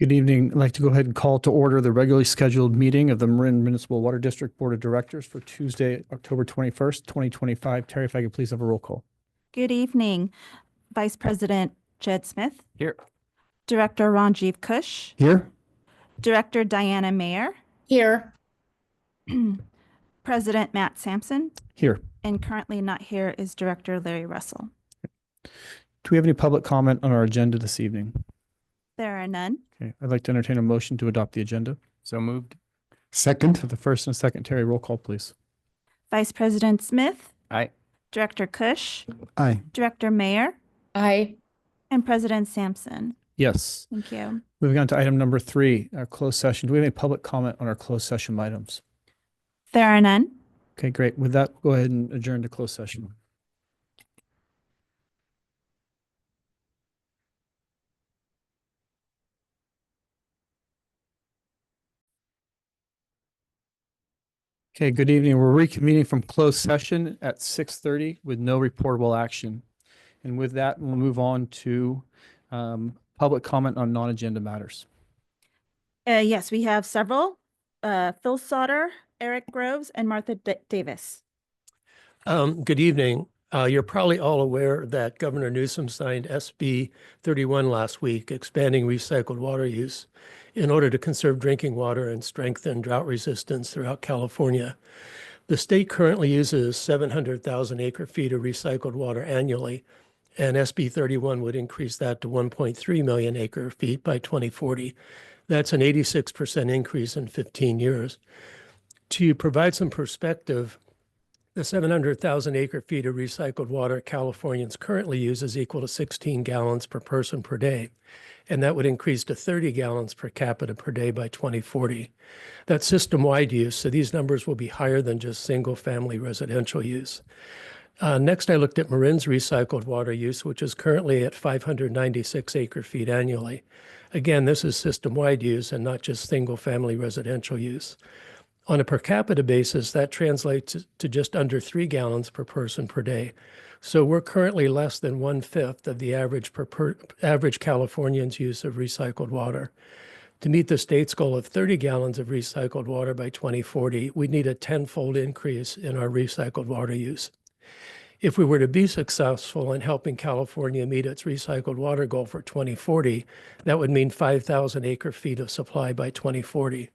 Good evening. I'd like to go ahead and call to order the regularly scheduled meeting of the Marin Municipal Water District Board of Directors for Tuesday, October 21st, 2025. Terry, if I could please have a roll call. Good evening, Vice President Jed Smith, Here. Director Ranjiv Kush, Here. Director Diana Mayer, Here. President Matt Sampson, Here. and currently not here is Director Larry Russell. Do we have any public comment on our agenda this evening? There are none. Okay, I'd like to entertain a motion to adopt the agenda. So moved. Second. For the first and second, Terry, roll call, please. Vice President Smith, Aye. Director Kush, Aye. Director Mayer, Aye. and President Sampson. Yes. Thank you. Moving on to item number 3, our closed session. Do we have any public comment on our closed session items? There are none. Okay, great. With that, we'll go ahead and adjourn to closed session. Okay, good evening. We're reconvening from closed session at 6:30 with no reportable action. And with that, we'll move on to public comment on non-agenda matters. Yes, we have several. Phil Sauter, Eric Groves, and Martha Davis. Good evening. You're probably all aware that Governor Newsom signed SB 31 last week, expanding recycled water use in order to conserve drinking water and strengthen drought resistance throughout California. The state currently uses 700,000 acre-feet of recycled water annually, and SB 31 would increase that to 1.3 million acre-feet by 2040. That's an 86% increase in 15 years. To provide some perspective, the 700,000 acre-feet of recycled water Californians currently use is equal to 16 gallons per person per day, and that would increase to 30 gallons per capita per day by 2040. That's system-wide use, so these numbers will be higher than just single-family residential use. Next, I looked at Marin's recycled water use, which is currently at 596 acre-feet annually. Again, this is system-wide use and not just single-family residential use. On a per capita basis, that translates to just under 3 gallons per person per day. So we're currently less than 1/5 of the average Californian's use of recycled water. To meet the state's goal of 30 gallons of recycled water by 2040, we need a 10-fold increase in our recycled water use. If we were to be successful in helping California meet its recycled water goal for 2040, that would mean 5,000 acre-feet of supply by 2040.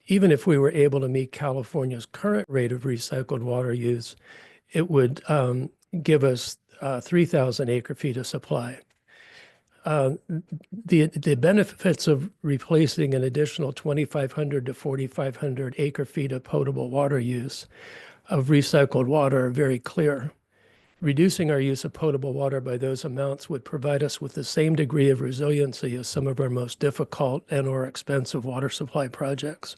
Even if we were able to meet California's current rate of recycled water use, it would give us 3,000 acre-feet of supply. The benefits of replacing an additional 2,500 to 4,500 acre-feet of potable water use of recycled water are very clear. Reducing our use of potable water by those amounts would provide us with the same degree of resiliency as some of our most difficult and/or expensive water supply projects.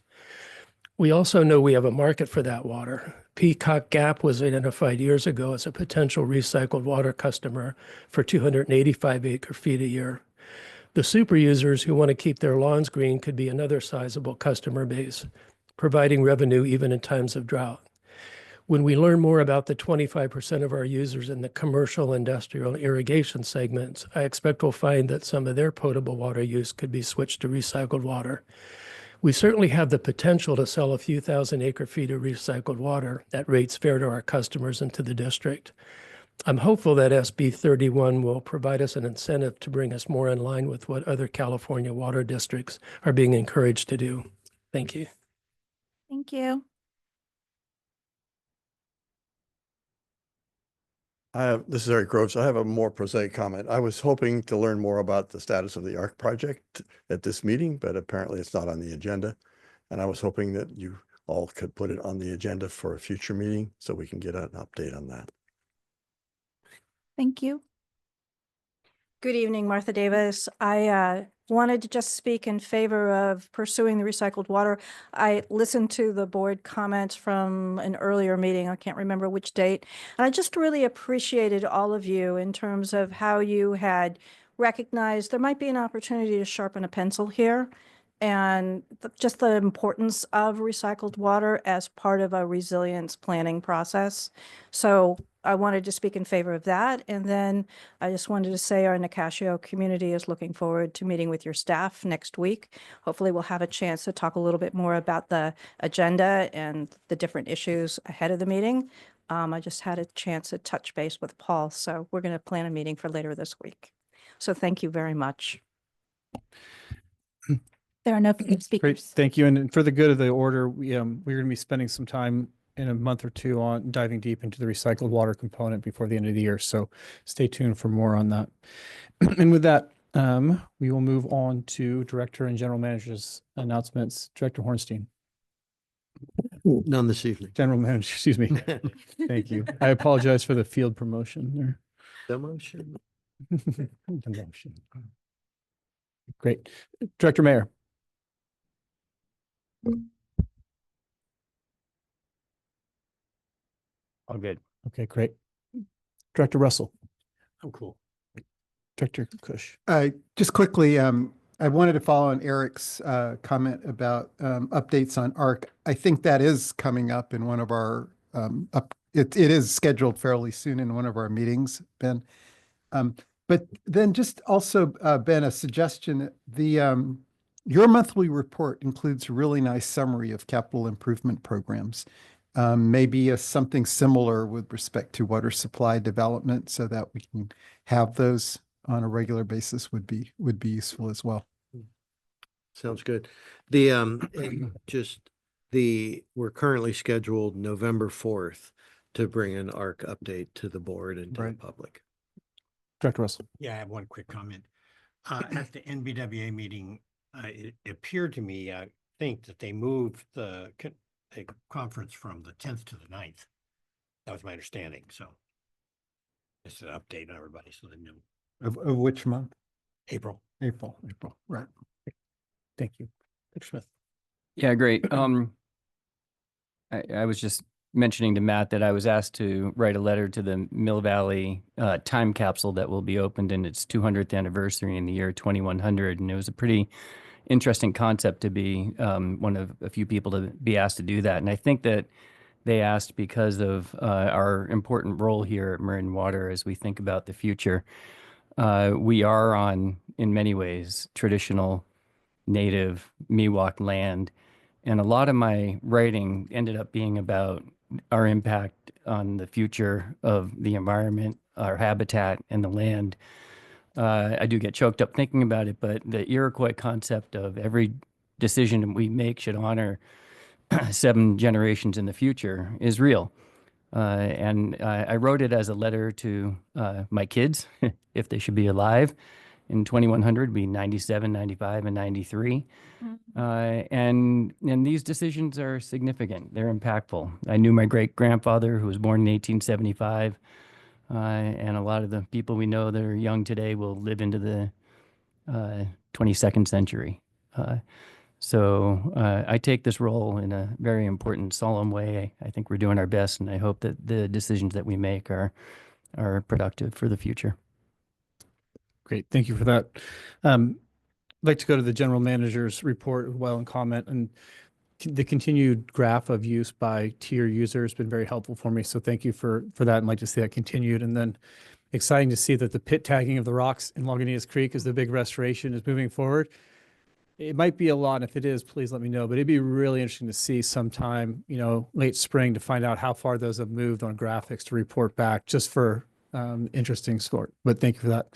We also know we have a market for that water. Peacock Gap was identified years ago as a potential recycled water customer for 285 acre-feet a year. The super users who want to keep their lawns green could be another sizable customer base, providing revenue even in times of drought. When we learn more about the 25% of our users in the commercial, industrial, and irrigation segments, I expect we'll find that some of their potable water use could be switched to recycled water. We certainly have the potential to sell a few thousand acre-feet of recycled water at rates fair to our customers and to the district. I'm hopeful that SB 31 will provide us an incentive to bring us more in line with what other California water districts are being encouraged to do. Thank you. Thank you. This is Eric Groves. I have a more prosaic comment. I was hoping to learn more about the status of the ARC project at this meeting, but apparently it's not on the agenda. And I was hoping that you all could put it on the agenda for a future meeting so we can get an update on that. Thank you. Good evening, Martha Davis. I wanted to just speak in favor of pursuing the recycled water. I listened to the board comments from an earlier meeting. I can't remember which date. And I just really appreciated all of you in terms of how you had recognized there might be an opportunity to sharpen a pencil here and just the importance of recycled water as part of a resilience planning process. So I wanted to speak in favor of that. And then I just wanted to say our Nicasio community is looking forward to meeting with your staff next week. Hopefully we'll have a chance to talk a little bit more about the agenda and the different issues ahead of the meeting. I just had a chance to touch base with Paul, so we're going to plan a meeting for later this week. So thank you very much. There are no further Great, speakers. thank you. And for the good of the order, we're going to be spending some time in a month or two on diving deep into the recycled water component before the end of the year. So stay tuned for more on that. And with that, we will move on to Director and General Manager's announcements. Director Hornstein, None this evening. General Manager, excuse me. Thank you. I apologize for the field promotion there. Demotion. Demotion. Great. Director Mayor. All good. Okay, great. Director Russell, I'm cool. Director Kush. Just quickly, I wanted to follow on Eric's comment about updates on ARC. I think that is coming up in one of our it is scheduled fairly soon in one of our meetings, Ben. But then just also, Ben, a suggestion. Your monthly report includes a really nice summary of capital improvement programs. Maybe something similar with respect to water supply development, so that we can have those on a regular basis would be useful as well. Sounds good. The and just we're currently scheduled November 4th to bring an ARC update to the board and to the Right. public. Director Russell. Yeah, I have one quick comment. At the NBWA meeting, it appeared to me, I think that they moved the conference from the 10th to the 9th. That was my understanding, so. Just an update on everybody, so they knew. Of which month? April. April, right. Thank you. Director Smith. Yeah, great. I was just mentioning to Matt that I was asked to write a letter to the Mill Valley time capsule that will be opened in its 200th anniversary in the year 2100. And it was a pretty interesting concept to be one of a few people to be asked to do that. And I think that they asked because of our important role here at Marin Water as we think about the future. We are on, in many ways, traditional native Miwok land. And a lot of my writing ended up being about our impact on the future of the environment, our habitat, and the land. I do get choked up thinking about it, but the Iroquois concept of every decision we make should honor 7 generations in the future is real. And I wrote it as a letter to my kids, if they should be alive. In 2100, be 97, 95, and 93. And these decisions are significant. They're impactful. I knew my great-grandfather, who was born in 1875, and a lot of the people we know that are young today will live into the 22nd century. So I take this role in a very important, solemn way. I think we're doing our best, and I hope that the decisions that we make are productive for the future. Great. Thank you for that. I'd like to go to the general manager's report as well and comment. And the continued graph of use by tier user has been very helpful for me. So thank you for that. And I'd like to see that continued. And then exciting to see that the pit tagging of the rocks in Lagunitas Creek as the big restoration is moving forward. It might be a lot. If it is, please let me know. But it'd be really interesting to see sometime, late spring to find out how far those have moved on graphics to report back, just for interesting sort. But thank you for that.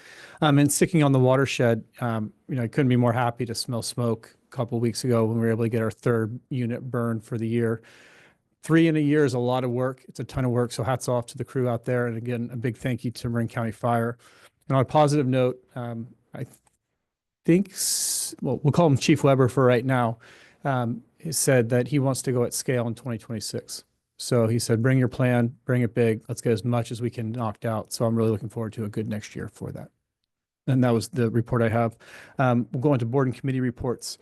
And sticking on the watershed, I couldn't be more happy to smell smoke a couple of weeks ago when we were able to get our 3rd unit burned for the year. 3 in a year is a lot of work. It's a ton of work. So hats off to the crew out there. And again, a big thank you to Marin County Fire. And on a positive note, I think, we'll call him Chief Weber for right now. He said that he wants to go at scale in 2026. So he said, bring your plan, bring it big. Let's get as much as we can knocked out. So I'm really looking forward to a good next year for that. And that was the report I have. We'll go on to board and committee reports.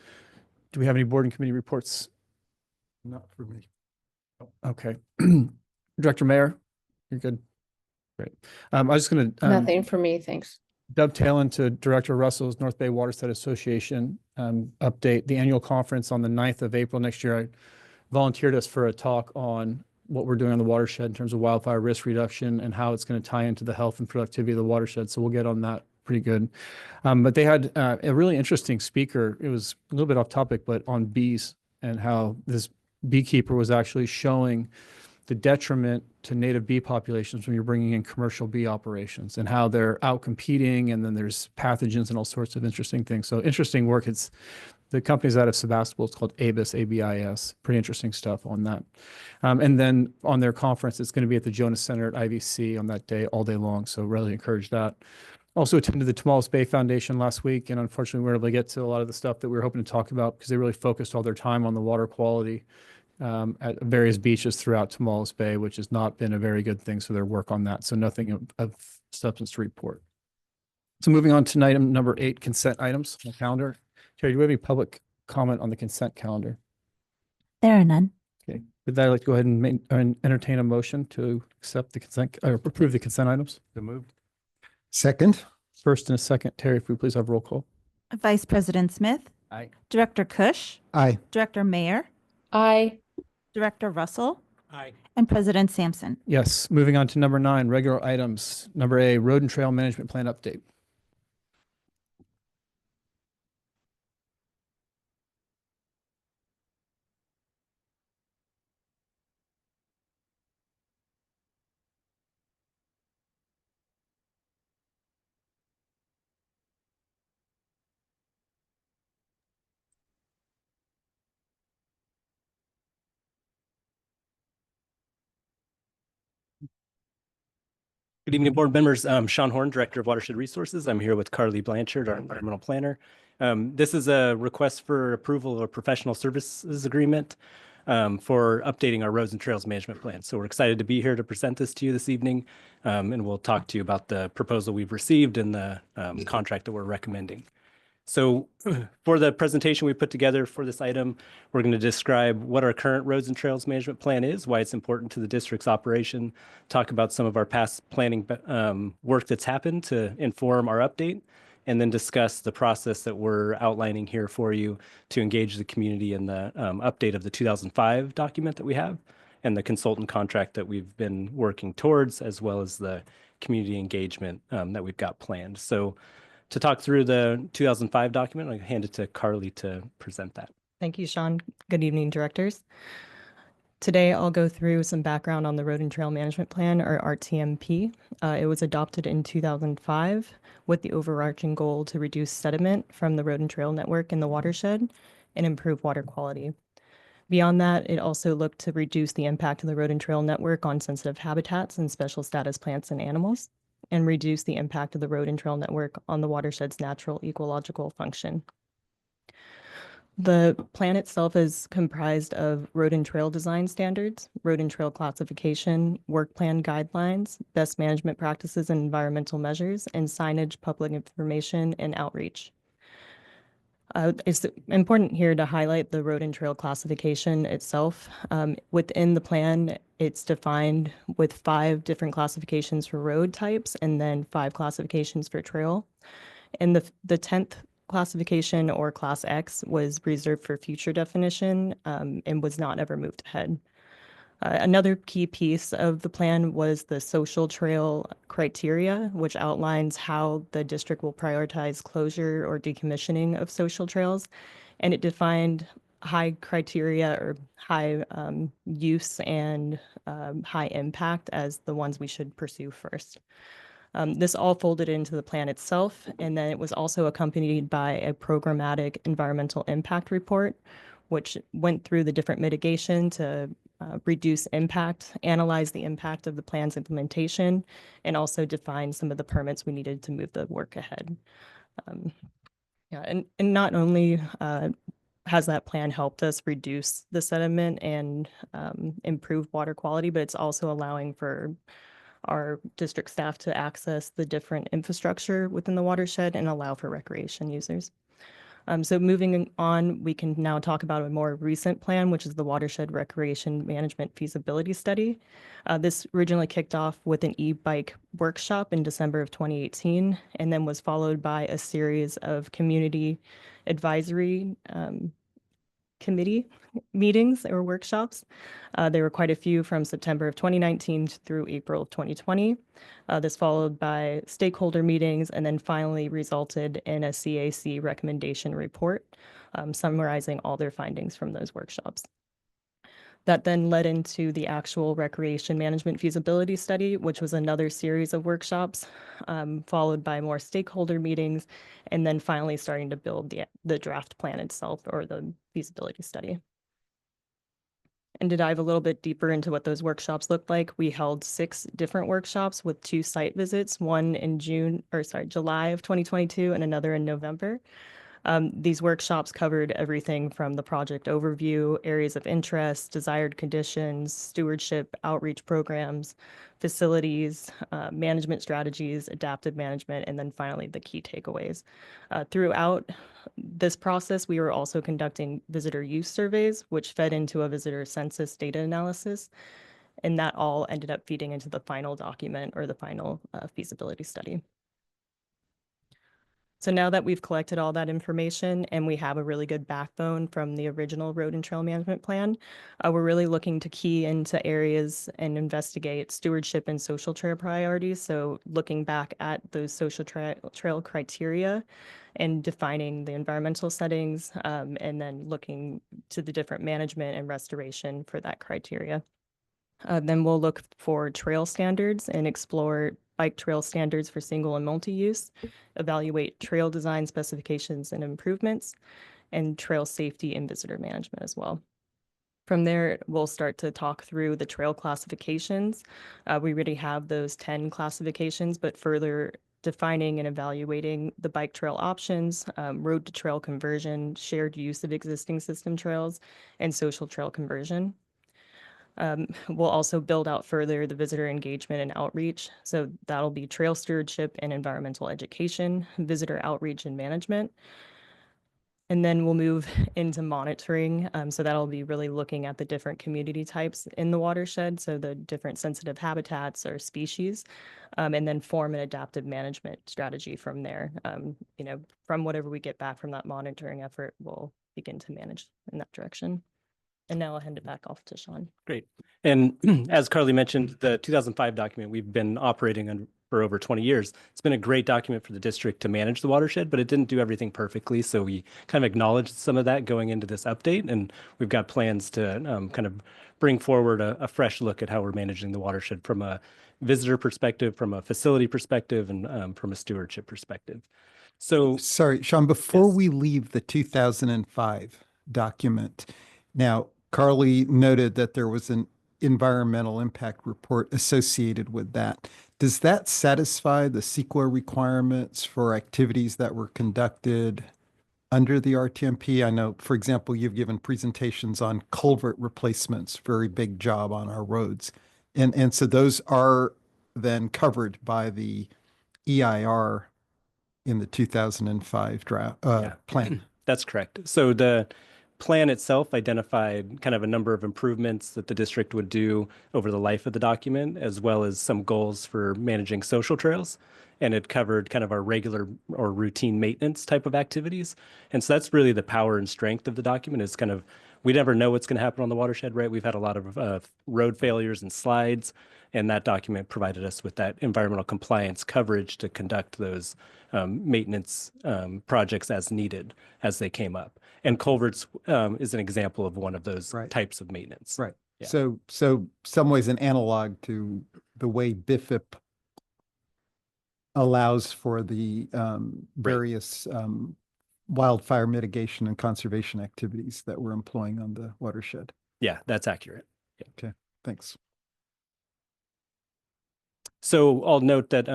Do we have any board and committee reports? Not for me. Okay. Director Mayer, you're good. Great. I was just going to Nothing for me, thanks. dovetail into Director Russell's North Bay Watershed Association update. The annual conference on the 9th of April next year, I volunteered us for a talk on what we're doing on the watershed in terms of wildfire risk reduction and how it's going to tie into the health and productivity of the watershed. So we'll get on that pretty good. But they had a really interesting speaker. It was a little bit off topic, but on bees and how this beekeeper was actually showing the detriment to native bee populations when you're bringing in commercial bee operations and how they're out competing, and then there's pathogens and all sorts of interesting things. So interesting work. It's the company's out of Sebastopol. It's called ABIS, ABIS. Pretty interesting stuff on that. And then on their conference, it's going to be at the Jonas Center at IVC on that day, all day long. So really encourage that. Also attended the Tomales Bay Foundation last week, and unfortunately, we were able to get to a lot of the stuff that we were hoping to talk about because they really focused all their time on the water quality at various beaches throughout Tomales Bay, which has not been a very good thing. So their work on that. So nothing of substance to report. So moving on to item number 8, consent items on the calendar. Terry, do we have any public comment on the consent calendar? There are none. Okay. With that, I'd like to go ahead and entertain a motion to accept the consent or approve the consent items. So moved. Second. First and a second. Terry, if we please have roll call. Vice President Smith, Aye. Director Kush, Aye. Director Mayer, Aye. Director Russell, Aye. and President Sampson. Yes. Moving on to number 9, regular items. Number A, road and trail management plan update. Good evening, board members. Sean Horn, Director of Watershed Resources. I'm here with Carly Blanchard, our environmental planner. This is a request for approval of a professional services agreement for updating our roads and trails management plan. So we're excited to be here to present this to you this evening, and we'll talk to you about the proposal we've received and the contract that we're recommending. So for the presentation we put together for this item, we're going to describe what our current roads and trails management plan is, why it's important to the district's operation, talk about some of our past planning work that's happened to inform our update, and then discuss the process that we're outlining here for you to engage the community in the update of the 2005 document that we have and the consultant contract that we've been working towards, as well as the community engagement that we've got planned. So to talk through the 2005 document, I'll hand it to Carly to present that. Thank you, Sean. Good evening, directors. Today, I'll go through some background on the Road and Trail Management Plan, or RTMP. It was adopted in 2005 with the overarching goal to reduce sediment from the road and trail network in the watershed and improve water quality. Beyond that, it also looked to reduce the impact of the road and trail network on sensitive habitats and special status plants and animals, and reduce the impact of the road and trail network on the watershed's natural ecological function. The plan itself is comprised of road and trail design standards, road and trail classification, work plan guidelines, best management practices and environmental measures, and signage, public information, and outreach. It's important here to highlight the road and trail classification itself. Within the plan, it's defined with 5 different classifications for road types and then 5 classifications for trail. And the 10th classification, or Class X, was reserved for future definition and was not ever moved ahead. Another key piece of the plan was the social trail criteria, which outlines how the district will prioritize closure or decommissioning of social trails. And it defined high criteria, or high use and high impact, as the ones we should pursue first. This all folded into the plan itself, and then it was also accompanied by a programmatic environmental impact report, which went through the different mitigation to reduce impact, analyze the impact of the plan's implementation, and also define some of the permits we needed to move the work ahead. And not only has that plan helped us reduce the sediment and improve water quality, but it's also allowing for our district staff to access the different infrastructure within the watershed and allow for recreation users. So moving on, we can now talk about a more recent plan, which is the Watershed Recreation Management Feasibility Study. This originally kicked off with an e-bike workshop in December of 2018, and then was followed by a series of community advisory committee meetings or workshops. There were quite a few from September of 2019 through April of 2020. This followed by stakeholder meetings and then finally resulted in a CAC recommendation report summarizing all their findings from those workshops. That then led into the actual recreation management feasibility study, which was another series of workshops, followed by more stakeholder meetings, and then finally starting to build the draft plan itself or the feasibility study. And to dive a little bit deeper into what those workshops looked like, we held 6 different workshops with 2 site visits, one in July of 2022 and another in November. These workshops covered everything from the project overview, areas of interest, desired conditions, stewardship, outreach programs, facilities, management strategies, adaptive management, and then finally the key takeaways. Throughout this process, we were also conducting visitor use surveys, which fed into a visitor census data analysis, and that all ended up feeding into the final document or the final feasibility study. So now that we've collected all that information and we have a really good backbone from the original road and trail management plan, we're really looking to key into areas and investigate stewardship and social trail priorities. So looking back at those social trail criteria and defining the environmental settings, and then looking to the different management and restoration for that criteria. Then we'll look for trail standards and explore bike trail standards for single and multi-use, evaluate trail design specifications and improvements, and trail safety and visitor management as well. From there, we'll start to talk through the trail classifications. We already have those 10 classifications, but further defining and evaluating the bike trail options, road to trail conversion, shared use of existing system trails, and social trail conversion. We'll also build out further the visitor engagement and outreach. So that'll be trail stewardship and environmental education, visitor outreach and management. And then we'll move into monitoring. So that'll be really looking at the different community types in the watershed. So the different sensitive habitats or species, and then form an adaptive management strategy from there. From whatever we get back from that monitoring effort, we'll begin to manage in that direction. And now I'll hand it back off to Sean. Great. And as Carly mentioned, the 2005 document we've been operating on for over 20 years. It's been a great document for the district to manage the watershed, but it didn't do everything perfectly. So we kind of acknowledged some of that going into this update, and we've got plans to kind of bring forward a fresh look at how we're managing the watershed from a visitor perspective, from a facility perspective, and from a stewardship perspective. So sorry, Sean, before Yes. we leave the 2005 document, now Carly noted that there was an environmental impact report associated with that. Does that satisfy the CEQA requirements for activities that were conducted under the RTMP? I know, for example, you've given presentations on culvert replacements, very big job on our roads. And so those are then covered by the EIR in the 2005 draft plan. That's correct. So the plan itself identified kind of a number of improvements that the district would do over the life of the document, as well as some goals for managing social trails. And it covered kind of our regular or routine maintenance type of activities. And so that's really the power and strength of the document, is kind of, we never know what's going to happen on the watershed, right? We've had a lot of road failures and slides, and that document provided us with that environmental compliance coverage to conduct those maintenance projects as needed as they came up. And culverts is an example of one of those Right. types of maintenance. Right. Yeah. So some ways an analog to the way BIFIP allows for the various wildfire mitigation and conservation activities that we're employing on the watershed. Yeah, that's accurate. Thanks. So I'll note that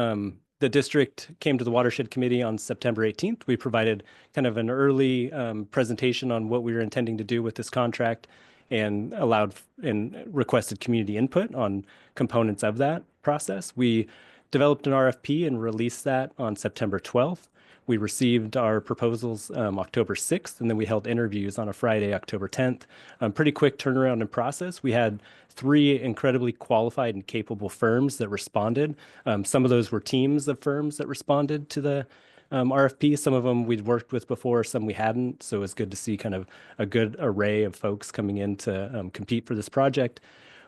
the district came to the Watershed Committee on September 18th. We provided kind of an early presentation on what we were intending to do with this contract, and allowed and requested community input on components of that process. We developed an RFP and released that on September 12th. We received our proposals October 6th, and then we held interviews on a Friday, October 10th. Pretty quick turnaround in process. We had 3 incredibly qualified and capable firms that responded. Some of those were teams of firms that responded to the RFP. Some of them we'd worked with before, some we hadn't. So it's good to see kind of a good array of folks coming in to compete for this project.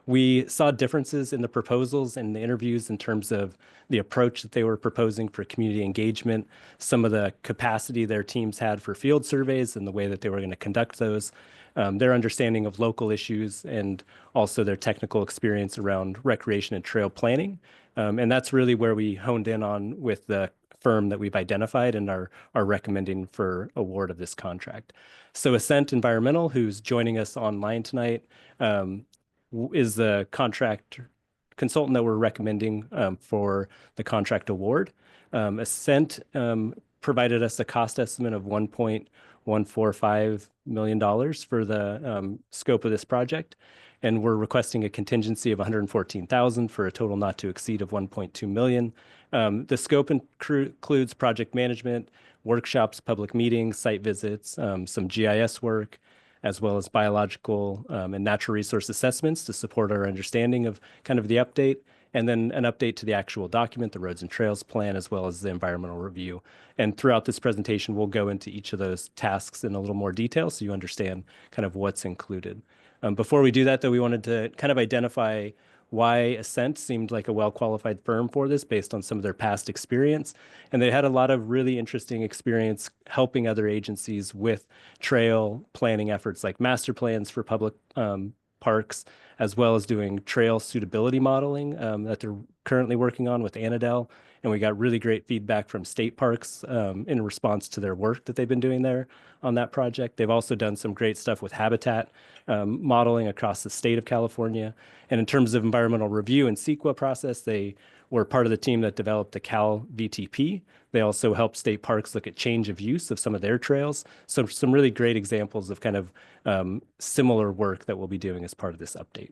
We saw differences in the proposals and the interviews in terms of the approach that they were proposing for community engagement, some of the capacity their teams had for field surveys and the way that they were going to conduct those, their understanding of local issues, and also their technical experience around recreation and trail planning. And that's really where we honed in on with the firm that we've identified and are recommending for award of this contract. So Ascent Environmental, who's joining us online tonight, is the contract consultant that we're recommending for the contract award. Ascent provided us a cost estimate of $1.145 million for the scope of this project, and we're requesting a contingency of $114,000 for a total not to exceed of $1.2 million. The scope includes project management, workshops, public meetings, site visits, some GIS work, as well as biological and natural resource assessments to support our understanding of kind of the update, and then an update to the actual document, the roads and trails plan, as well as the environmental review. And throughout this presentation, we'll go into each of those tasks in a little more detail so you understand kind of what's included. Before we do that, though, we wanted to kind of identify why Ascent seemed like a well-qualified firm for this based on some of their past experience. And they had a lot of really interesting experience helping other agencies with trail planning efforts like master plans for public parks, as well as doing trail suitability modeling that they're currently working on with Anadel. And we got really great feedback from state parks in response to their work that they've been doing there on that project. They've also done some great stuff with habitat modeling across the state of California. And in terms of environmental review and CEQA process, they were part of the team that developed the Cal VTP. They also helped state parks look at change of use of some of their trails. So some really great examples of kind of similar work that we'll be doing as part of this update.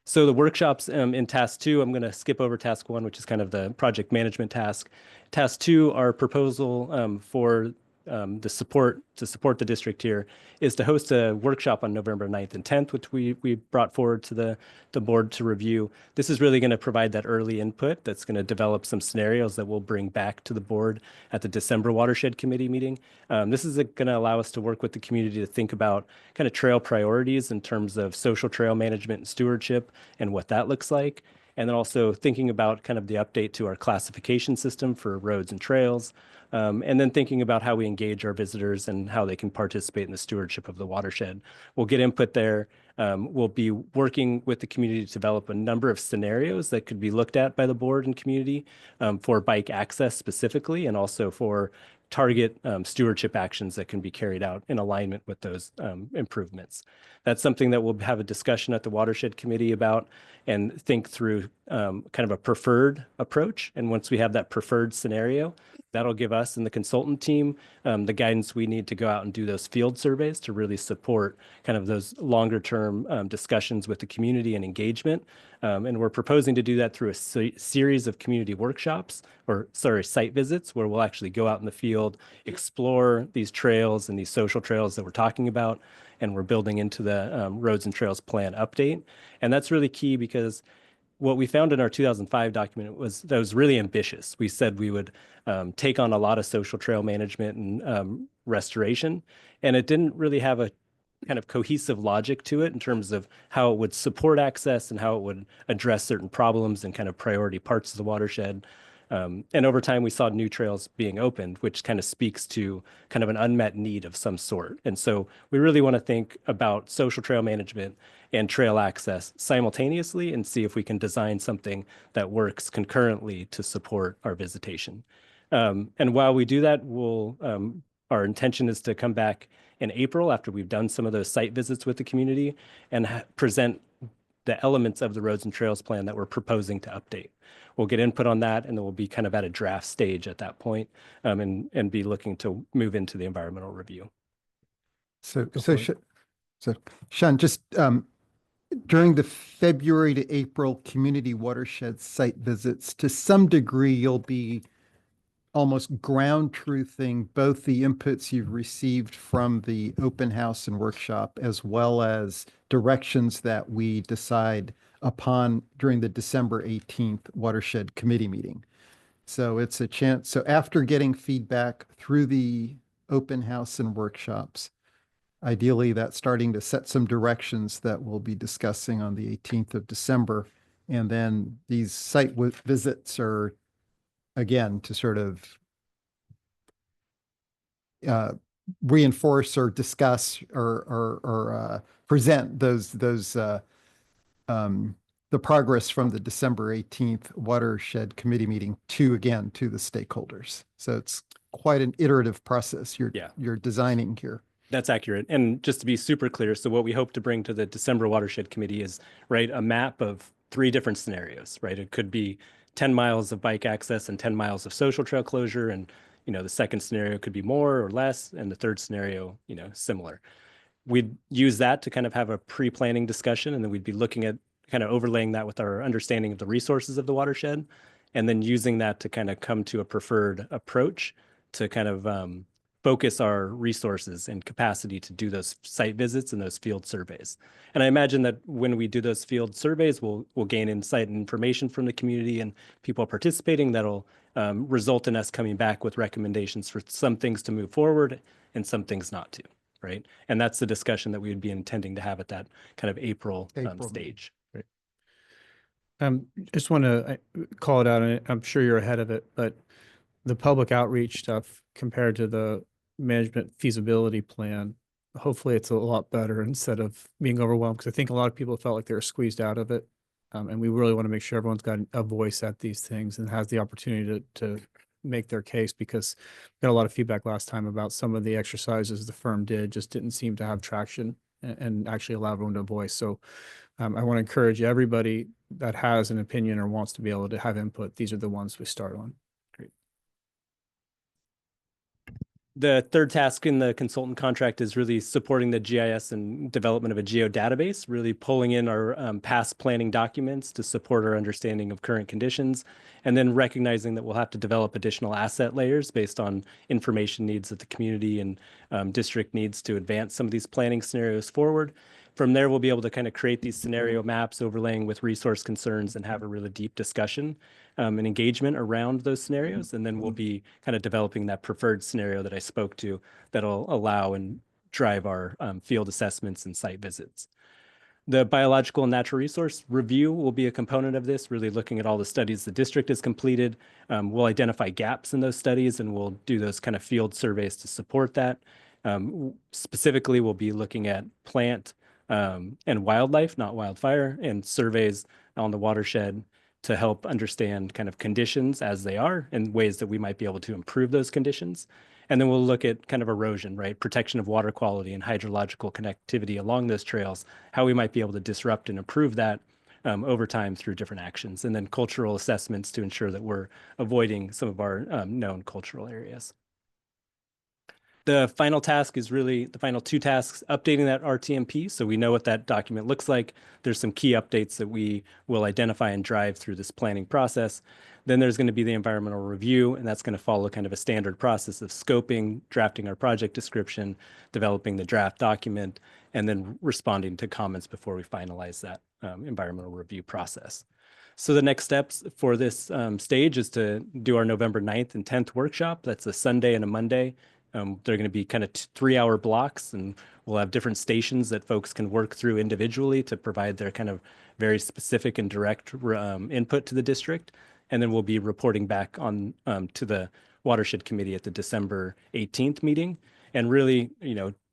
So the workshops in task 2, I'm going to skip over task 1, which is kind of the project management task. Task 2, our proposal for the support the district here is to host a workshop on November 9th and 10th, which we brought forward to the board to review. This is really going to provide that early input that's going to develop some scenarios that we'll bring back to the board at the December Watershed Committee meeting. This is going to allow us to work with the community to think about kind of trail priorities in terms of social trail management and stewardship and what that looks like. And then also thinking about kind of the update to our classification system for roads and trails, and then thinking about how we engage our visitors and how they can participate in the stewardship of the watershed. We'll get input there. We'll be working with the community to develop a number of scenarios that could be looked at by the board and community for bike access specifically, and also for target stewardship actions that can be carried out in alignment with those improvements. That's something that we'll have a discussion at the Watershed Committee about and think through kind of a preferred approach. And once we have that preferred scenario, that'll give us and the consultant team the guidance we need to go out and do those field surveys to really support kind of those longer term discussions with the community and engagement. And we're proposing to do that through a series of community workshops, or sorry, site visits, where we'll actually go out in the field, explore these trails and these social trails that we're talking about, and we're building into the roads and trails plan update. And that's really key because what we found in our 2005 document was that was really ambitious. We said we would take on a lot of social trail management and restoration, and it didn't really have a kind of cohesive logic to it in terms of how it would support access and how it would address certain problems and kind of priority parts of the watershed. And over time, we saw new trails being opened, which kind of speaks to kind of an unmet need of some sort. And so we really want to think about social trail management and trail access simultaneously and see if we can design something that works concurrently to support our visitation. And while we do that, our intention is to come back in April after we've done some of those site visits with the community and present the elements of the roads and trails plan that we're proposing to update. We'll get input on that, and then we'll be kind of at a draft stage at that point, and be looking to move into the environmental review. So Sean, just during the February to April community watershed site visits, to some degree, you'll be almost ground truthing both the inputs you've received from the open house and workshop, as well as directions that we decide upon during the December 18th Watershed Committee meeting. So it's a chance. So after getting feedback through the open house and workshops, ideally that's starting to set some directions that we'll be discussing on the 18th of December. And then these site visits are, again, to sort of reinforce or discuss or present the progress from the December 18th Watershed Committee meeting to the stakeholders. So it's quite an iterative process you're designing here. That's accurate. And just to be super clear, so what we hope to bring to the December Watershed Committee is, right, a map of 3 different scenarios, right? It could be 10 miles of bike access and 10 miles of social trail closure. And, the second scenario could be more or less. And the third scenario, similar. We'd use that to kind of have a pre-planning discussion. And then we'd be looking at kind of overlaying that with our understanding of the resources of the watershed. And then using that to kind of come to a preferred approach to kind of focus our resources and capacity to do those site visits and those field surveys. And I imagine that when we do those field surveys, we'll gain insight and information from the community and people participating that'll result in us coming back with recommendations for some things to move forward and some things not to, right? And that's the discussion that we would be intending to have at that kind of April stage. Just want to call it out, and I'm sure you're ahead of it, but the public outreach stuff compared to the management feasibility plan, hopefully it's a lot better instead of being overwhelmed, because I think a lot of people felt like they were squeezed out of it. And we really want to make sure everyone's got a voice at these things and has the opportunity to make their case, because we got a lot of feedback last time about some of the exercises the firm did just didn't seem to have traction and actually allow everyone to voice. So I want to encourage everybody that has an opinion or wants to be able to have input. These are the ones we start on. Great. The third task in the consultant contract is really supporting the GIS and development of a geodatabase, really pulling in our past planning documents to support our understanding of current conditions, and then recognizing that we'll have to develop additional asset layers based on information needs that the community and district needs to advance some of these planning scenarios forward. From there, we'll be able to kind of create these scenario maps overlaying with resource concerns and have a really deep discussion and engagement around those scenarios. And then we'll be kind of developing that preferred scenario that I spoke to that'll allow and drive our field assessments and site visits. The biological and natural resource review will be a component of this, really looking at all the studies the district has completed. We'll identify gaps in those studies and we'll do those kind of field surveys to support that. Specifically, we'll be looking at plant and wildlife, not wildfire, and surveys on the watershed to help understand kind of conditions as they are and ways that we might be able to improve those conditions. And then we'll look at kind of erosion, right? Protection of water quality and hydrological connectivity along those trails, how we might be able to disrupt and improve that over time through different actions. And then cultural assessments to ensure that we're avoiding some of our known cultural areas. The final task is really the final 2 tasks, updating that RTMP. So we know what that document looks like. There's some key updates that we will identify and drive through this planning process. Then there's going to be the environmental review, and that's going to follow kind of a standard process of scoping, drafting our project description, developing the draft document, and then responding to comments before we finalize that environmental review process. So the next steps for this stage is to do our November 9th and 10th workshop. That's a Sunday and a Monday. They're going to be kind of 3-hour blocks, and we'll have different stations that folks can work through individually to provide their kind of very specific and direct input to the district. And then we'll be reporting back on to the Watershed Committee at the December 18th meeting. And really,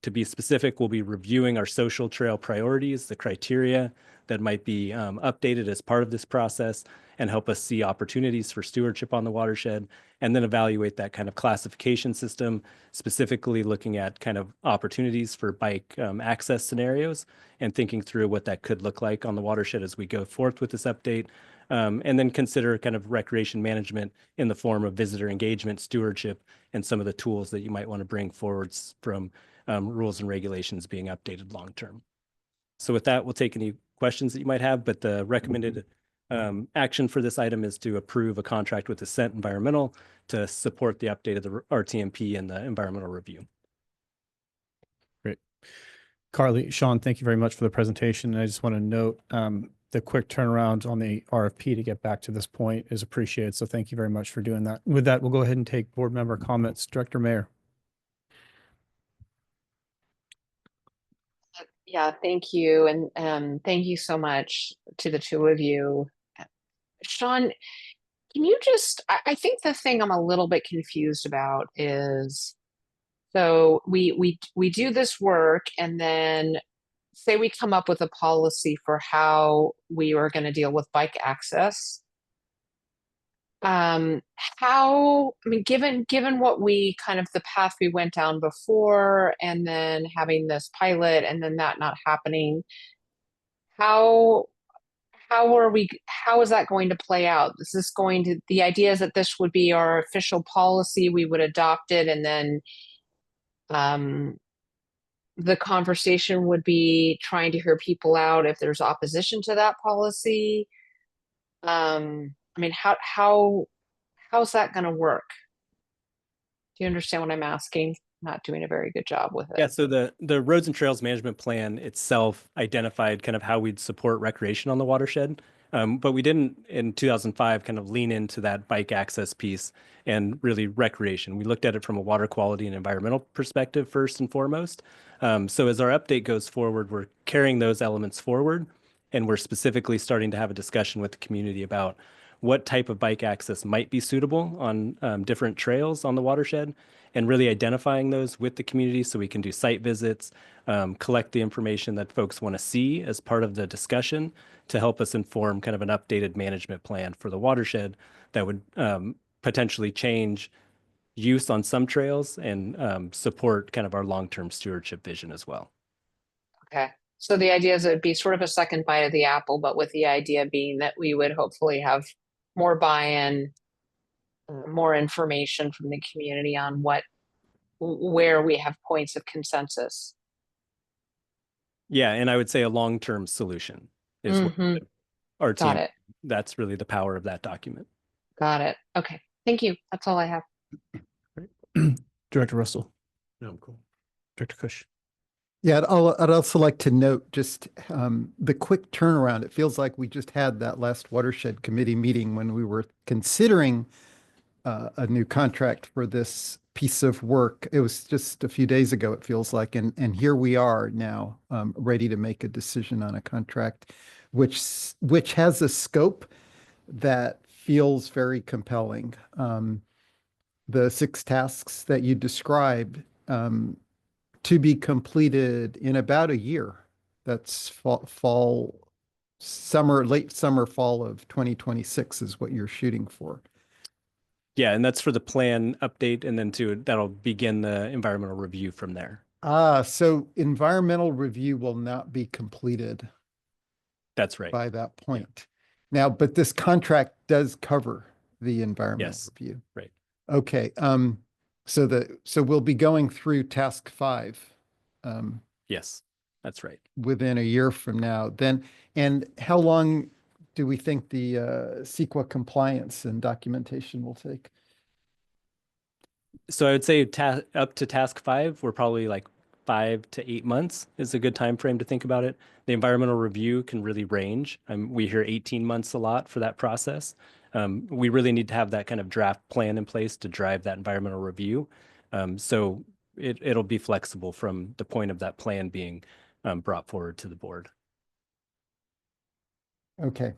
to be specific, we'll be reviewing our social trail priorities, the criteria that might be updated as part of this process, and help us see opportunities for stewardship on the watershed, and then evaluate that kind of classification system, specifically looking at kind of opportunities for bike access scenarios and thinking through what that could look like on the watershed as we go forth with this update. And then consider kind of recreation management in the form of visitor engagement, stewardship, and some of the tools that you might want to bring forwards from rules and regulations being updated long-term. So with that, we'll take any questions that you might have, but the recommended action for this item is to approve a contract with Ascent Environmental to support the update of the RTMP and the environmental review. Great. Carly, Sean, thank you very much for the presentation. I just want to note, the quick turnaround on the RFP to get back to this point is appreciated. So thank you very much for doing that. With that, we'll go ahead and take board member comments. Director Mayor. Yeah, thank you. And thank you so much to the two of you. Sean, can you just, I think the thing I'm a little bit confused about is, so we do this work and then say we come up with a policy for how we are going to deal with bike access. How, I mean, given what we kind of the path we went down before and then having this pilot and then that not happening, how is that going to play out? Is this going to, the idea is that this would be our official policy, we would adopt it, and then the conversation would be trying to hear people out if there's opposition to that policy. I mean, how's that going to work? Do you understand what I'm asking? Not doing a very good job with it. Yeah, so the Roads and Trails Management Plan itself identified kind of how we'd support recreation on the watershed. But we didn't in 2005 kind of lean into that bike access piece and really recreation. We looked at it from a water quality and environmental perspective first and foremost. So as our update goes forward, we're carrying those elements forward, and we're specifically starting to have a discussion with the community about what type of bike access might be suitable on different trails on the watershed, and really identifying those with the community so we can do site visits, collect the information that folks want to see as part of the discussion to help us inform kind of an updated management plan for the watershed that would potentially change use on some trails and support kind of our long-term stewardship vision as well. Okay. So the idea is it'd be sort of a second bite of the apple, but with the idea being that we would hopefully have more buy-in, more information from the community on where we have points of consensus. Yeah, and I would say a long-term solution is what our team. Got it. That's really the power of that document. Got it. Okay. Thank you. That's all I have. Director Russell. No, I'm cool. Director Kush. Yeah, I'd also like to note just the quick turnaround. It feels like we just had that last watershed committee meeting when we were considering a new contract for this piece of work. It was just a few days ago, it feels like, and here we are now, ready to make a decision on a contract, which has a scope that feels very compelling. The 6 tasks that you described to be completed in about a year. That's late summer, fall of 2026 is what you're shooting for. Yeah, and that's for the plan update, and then that'll begin the environmental review from there. So environmental review will not be completed. That's right. By that point. Now, but this contract does cover the environmental review. Right. Okay. So we'll be going through task 5. Yes, that's right. Within a year from now. Then, and how long do we think the CEQA compliance and documentation will take? So I would say up to task 5, we're probably like 5 to 8 months is a good time frame to think about it. The environmental review can really range. We hear 18 months a lot for that process. We really need to have that kind of draft plan in place to drive that environmental review. So it'll be flexible from the point of that plan being brought forward to the board. Okay.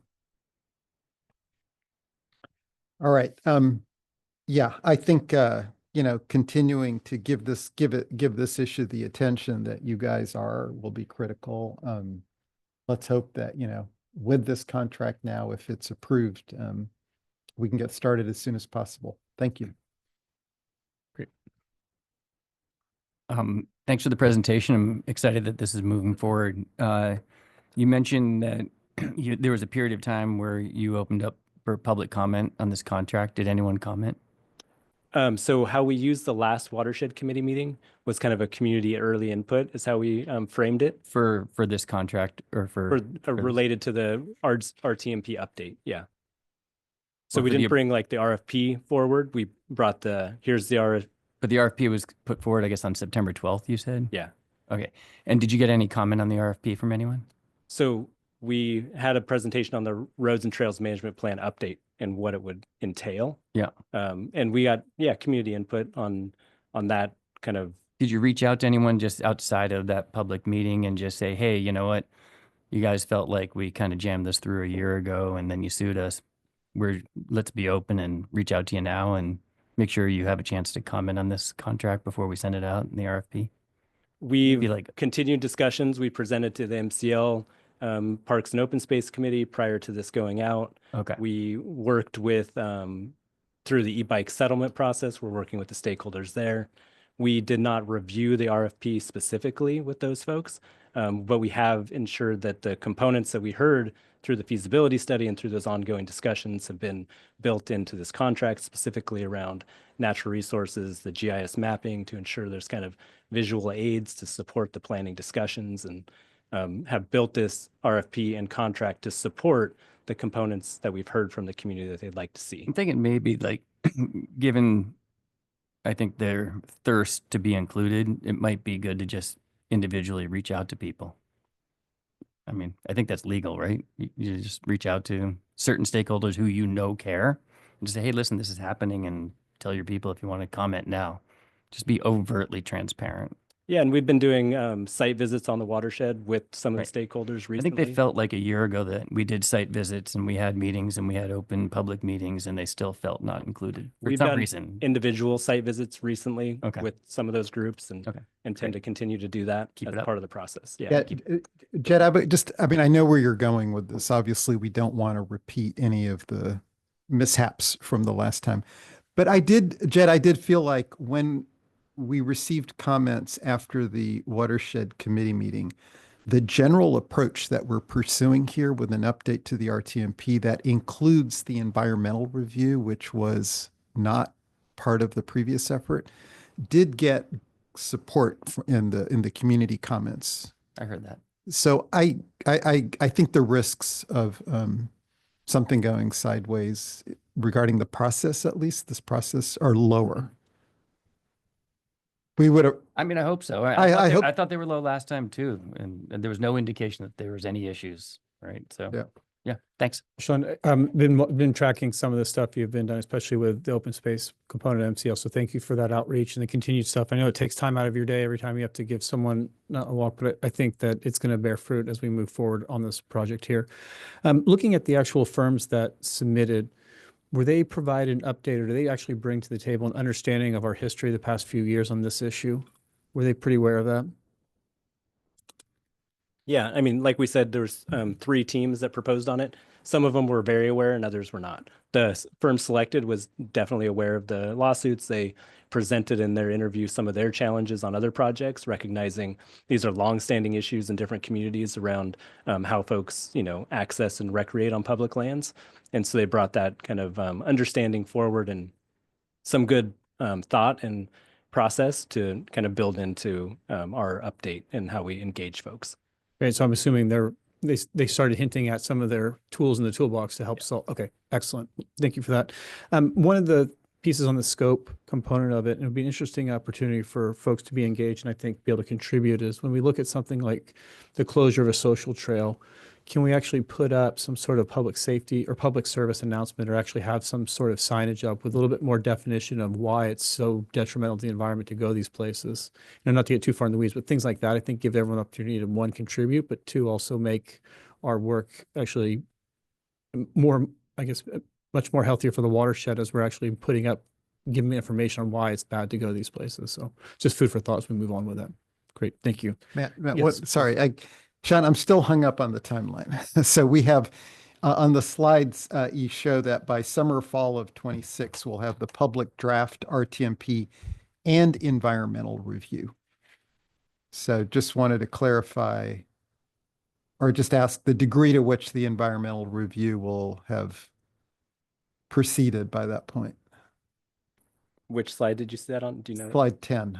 All right. Yeah, I think continuing to give this issue the attention that you guys will be critical. Let's hope that, with this contract now, if it's approved, we can get started as soon as possible. Thank you. Great. Thanks for the presentation. I'm excited that this is moving forward. You mentioned that there was a period of time where you opened up for public comment on this contract. Did anyone comment? So how we used the last watershed committee meeting was kind of a community early input is how we framed it. For this contract or for related to the RTMP update. Yeah. So Or we for the- didn't bring like the RFP forward. We brought here's the RFP. But the RFP was put forward, I guess, on September 12th, you said? Yeah. Okay. And did you get any comment on the RFP from anyone? So we had a presentation on the Roads and Trails Management Plan update and what it would entail. Yeah. And we got, community input on that kind of. Did you reach out to anyone just outside of that public meeting and just say, hey, you know what? You guys felt like we kind of jammed this through a year ago and then you sued us. Let's be open and reach out to you now and make sure you have a chance to comment on this contract before we send it out in the RFP. We've like- continued discussions. We presented to the MCL Parks and Open Space Committee prior to this going out. Okay. We worked with, through the e-bike settlement process, we're working with the stakeholders there. We did not review the RFP specifically with those folks, but we have ensured that the components that we heard through the feasibility study and through those ongoing discussions have been built into this contract, specifically around natural resources, the GIS mapping, to ensure there's kind of visual aids to support the planning discussions, and have built this RFP and contract to support the components that we've heard from the community that they'd like to see. I'm thinking maybe like, given, I think their thirst to be included, it might be good to just individually reach out to people. I mean, I think that's legal, right? You just reach out to certain stakeholders who you know care and just say, hey, listen, this is happening, and tell your people if you want to comment now. Just be overtly transparent. Yeah, and we've been doing site visits on the watershed with some of the stakeholders recently. I think they felt like a year ago that we did site visits and we had meetings and we had open public meetings, and they still felt not included for We've some done reason. individual site visits recently Okay. with some of those groups, and Okay. intend to continue to do that Keep as it up. part of the process. Yeah. Yeah, Jed, I mean, I know where you're going with this. Obviously, we don't want to repeat any of the mishaps from the last time. But I did feel like when we received comments after the watershed committee meeting, the general approach that we're pursuing here with an update to the RTMP that includes the environmental review, which was not part of the previous effort, did get support in the community comments. I heard that. So I think the risks of something going sideways regarding the process, at least this process, are lower. We would have. I mean, I hope so. I thought they were low last time too, and there was no indication that there was any issues, right? So yeah, thanks. Sean, been tracking some of the stuff you've been done, especially with the open space component of MCL. So thank you for that outreach and the continued stuff. I know it takes time out of your day every time you have to give someone a walk, but I think that it's going to bear fruit as we move forward on this project here. Looking at the actual firms that submitted, were they provided an update, or do they actually bring to the table an understanding of our history the past few years on this issue? Were they pretty aware of that? Yeah, I mean, like we said, there's 3 teams that proposed on it. Some of them were very aware and others were not. The firm selected was definitely aware of the lawsuits. They presented in their interview some of their challenges on other projects, recognizing these are longstanding issues in different communities around how folks, access and recreate on public lands. And so they brought that kind of understanding forward, and some good thought and process to kind of build into our update and how we engage folks. Great. So I'm assuming they started hinting at some of their tools in the toolbox to help solve. Okay, excellent. Thank you for that. One of the pieces on the scope component of it, and it would be an interesting opportunity for folks to be engaged and I think be able to contribute, is when we look at something like the closure of a social trail, can we actually put up some sort of public safety or public service announcement, or actually have some sort of signage up with a little bit more definition of why it's so detrimental to the environment to go these places? Not to get too far in the weeds, but things like that, I think, give everyone an opportunity to, 1, contribute, but 2, also make our work actually more, I guess, much more healthier for the watershed, as we're actually putting up, giving information on why it's bad to go these places. So just food for thought as we move on with that. Great. Thank you. Matt, Yes. sorry, Sean, I'm still hung up on the timeline. So we have on the slides, you show that by summer, fall of 26, we'll have the public draft RTMP and environmental review. So just wanted to clarify, or just ask the degree to which the environmental review will have proceeded by that point. Which slide did you see that on? Do you know? Slide 10.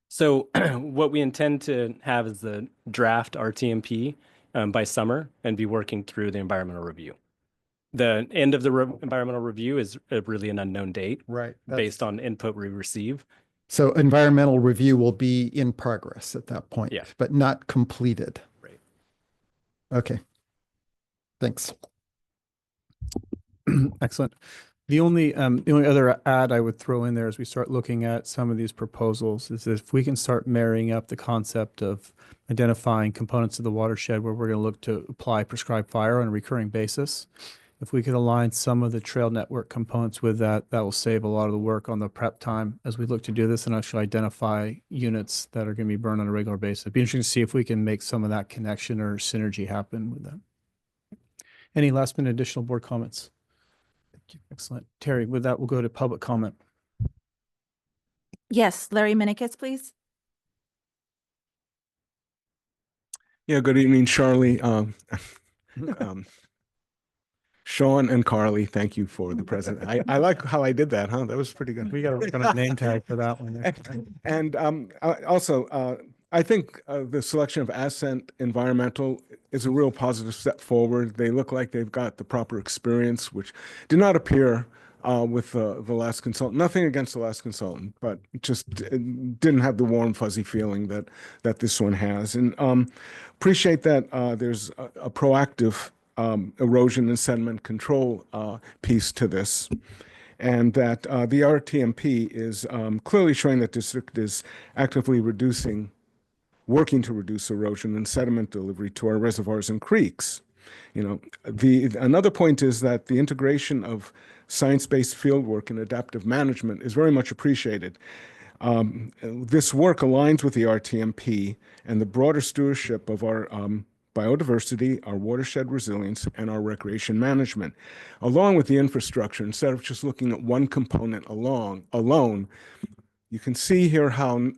So what we intend to have is the draft RTMP by summer, and be working through the environmental review. The end of the environmental review is really an unknown date Right. based on input we receive. So environmental review will be in progress at that point, Yeah. but not completed. Right. Okay. Thanks. Excellent. The only other add I would throw in there as we start looking at some of these proposals is if we can start marrying up the concept of identifying components of the watershed where we're going to look to apply prescribed fire on a recurring basis. If we could align some of the trail network components with that, that will save a lot of the work on the prep time as we look to do this and actually identify units that are going to be burned on a regular basis. It'd be interesting to see if we can make some of that connection or synergy happen with that. Any last minute additional board comments? Excellent. Terry, with that, we'll go to public comment. Yes, Larry Minikis, please. Yeah, good evening, Charlie. Sean and Carly, thank you for the present. I like how I did that, huh? That was pretty good. We got to work on a name tag for that one. And also, I think the selection of Ascent Environmental is a real positive step forward. They look like they've got the proper experience, which did not appear with the last consultant. Nothing against the last consultant, but just didn't have the warm, fuzzy feeling that this one has. And appreciate that there's a proactive erosion and sediment control piece to this. And that the RTMP is clearly showing that district is actively working to reduce erosion and sediment delivery to our reservoirs and creeks. Another point is that the integration of science-based fieldwork and adaptive management is very much appreciated. This work aligns with the RTMP and the broader stewardship of our biodiversity, our watershed resilience, and our recreation management, along with the infrastructure. Instead of just looking at one component alone, you can see here how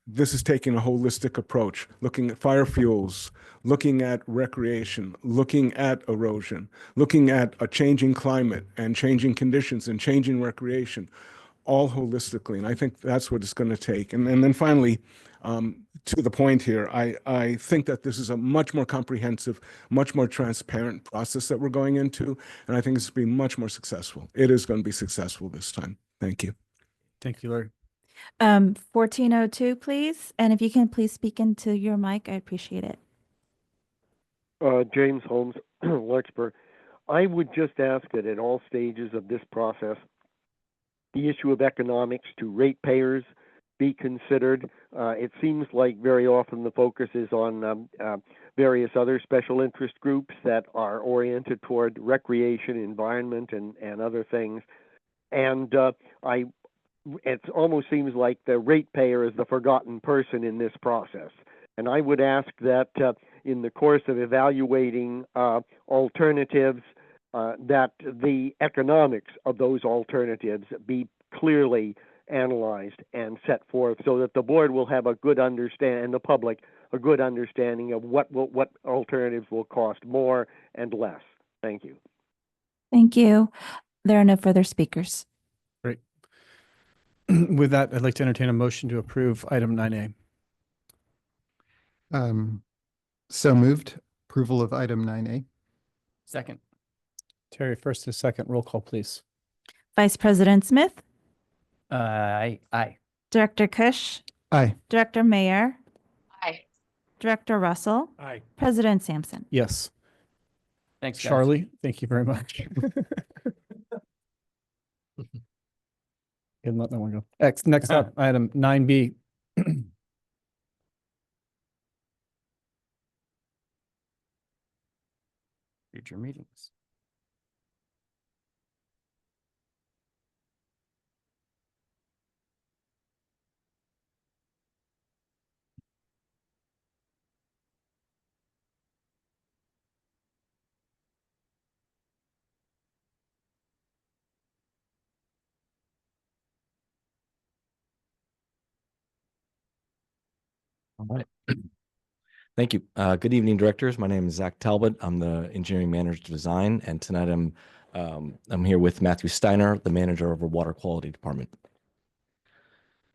this is taking a holistic approach, looking at fire fuels, looking at recreation, looking at erosion, looking at a changing climate and changing conditions and changing recreation, all holistically. And I think that's what it's going to take. And then finally, to the point here, I think that this is a much more comprehensive, much more transparent process that we're going into, and I think it's going to be much more successful. It is going to be successful this time. Thank you. Thank you, Larry. 1402, please. And if you can please speak into your mic, I appreciate it. James Holmes, Larkspur. I would just ask that at all stages of this process, the issue of economics to ratepayers be considered. It seems like very often the focus is on various other special interest groups that are oriented toward recreation, environment, and other things. And it almost seems like the ratepayer is the forgotten person in this process. And I would ask that in the course of evaluating alternatives, that the economics of those alternatives be clearly analyzed and set forth so that the board will have a good understanding, and the public a good understanding of what alternatives will cost more and less. Thank you. Thank you. There are no further speakers. Great. With that, I'd like to entertain a motion to approve item 9A. So moved. Approval of item 9A. Second. Terry, first and second, roll call, please. Vice President Smith, Aye. Director Kush, Aye. Director Mayer, Aye. Director Russell, Aye. President Sampson. Yes. Thanks, guys. Charlie, thank you very much. Didn't let that one go. Next up, item 9B. Future meetings. All right. Thank you. Good evening, directors. My name is Zach Talbot. I'm the engineering manager of design, and tonight I'm here with Matthew Steiner, the manager of our water quality department.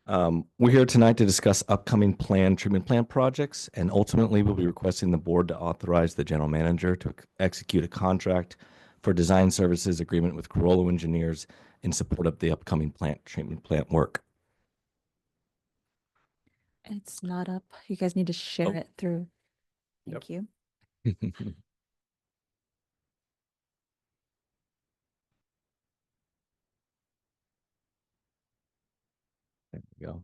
We're here tonight to discuss upcoming planned treatment plant projects, and ultimately we'll be requesting the board to authorize the general manager to execute a contract for design services agreement with Carollo Engineers in support of the upcoming treatment plant work. It's not up. You guys need to share Oh. it through. Yep. Thank you. There we go.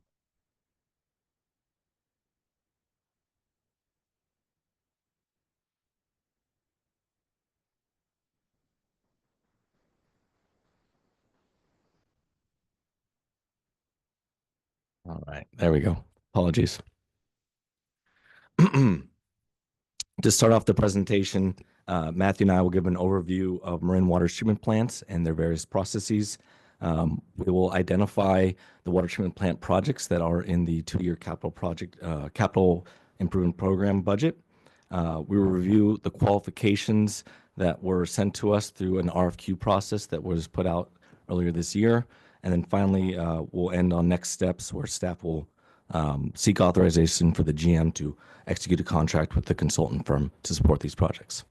All right, there we go. Apologies. To start off the presentation, Matthew and I will give an overview of marine water treatment plants and their various processes. We will identify the water treatment plant projects that are in the 2-year capital improvement program budget. We will review the qualifications that were sent to us through an RFQ process that was put out earlier this year. And then finally, we'll end on next steps where staff will seek authorization for the GM to execute a contract with the consultant firm to support these projects.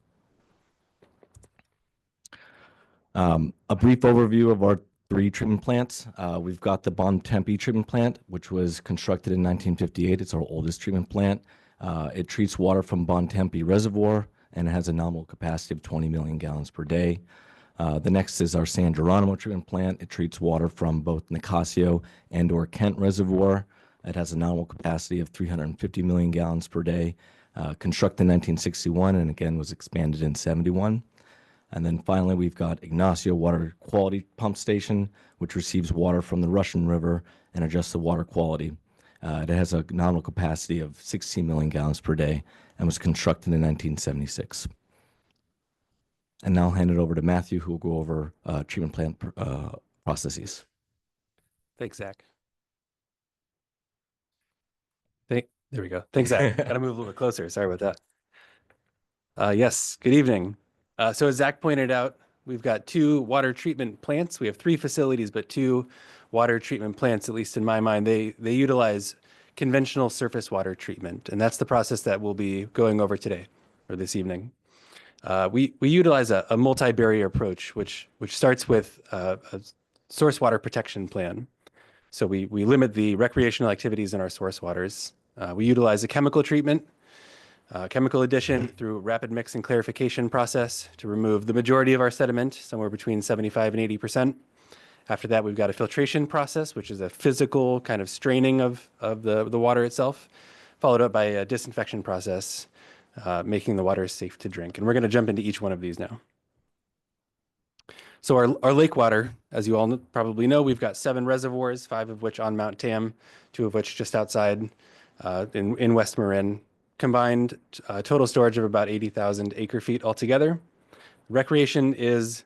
A brief overview of our 3 treatment plants. We've got the Bontempi treatment plant, which was constructed in 1958. It's our oldest treatment plant. It treats water from Bontempi Reservoir and it has a nominal capacity of 20 million gallons per day. The next is our San Geronimo treatment plant. It treats water from both Nicasio and or Kent Reservoir. It has a nominal capacity of 350 million gallons per day, constructed in 1961 and again was expanded in 71. And then finally, we've got Ignacio Water Quality Pump Station, which receives water from the Russian River and adjusts the water quality. It has a nominal capacity of 16 million gallons per day and was constructed in 1976. And now I'll hand it over to Matthew, who will go over treatment plant processes. Thanks, Zach. There we go. Thanks, Zach. Got to move a little bit closer. Sorry about that. Yes, good evening. So as Zach pointed out, we've got 2 water treatment plants. We have 3 facilities, but 2 water treatment plants, at least in my mind. They utilize conventional surface water treatment, and that's the process that we'll be going over today or this evening. We utilize a multi-barrier approach, which starts with a source water protection plan. So we limit the recreational activities in our source waters. We utilize a chemical treatment, chemical addition through rapid mix and clarification process to remove the majority of our sediment, somewhere between 75 and 80%. After that, we've got a filtration process, which is a physical kind of straining of the water itself, followed up by a disinfection process, making the water safe to drink. And we're going to jump into each one of these now. So our lake water, as you all probably know, we've got 7 reservoirs, 5 of which on Mount Tam, 2 of which just outside in West Marin. Combined total storage of about 80,000 acre feet altogether. Recreation is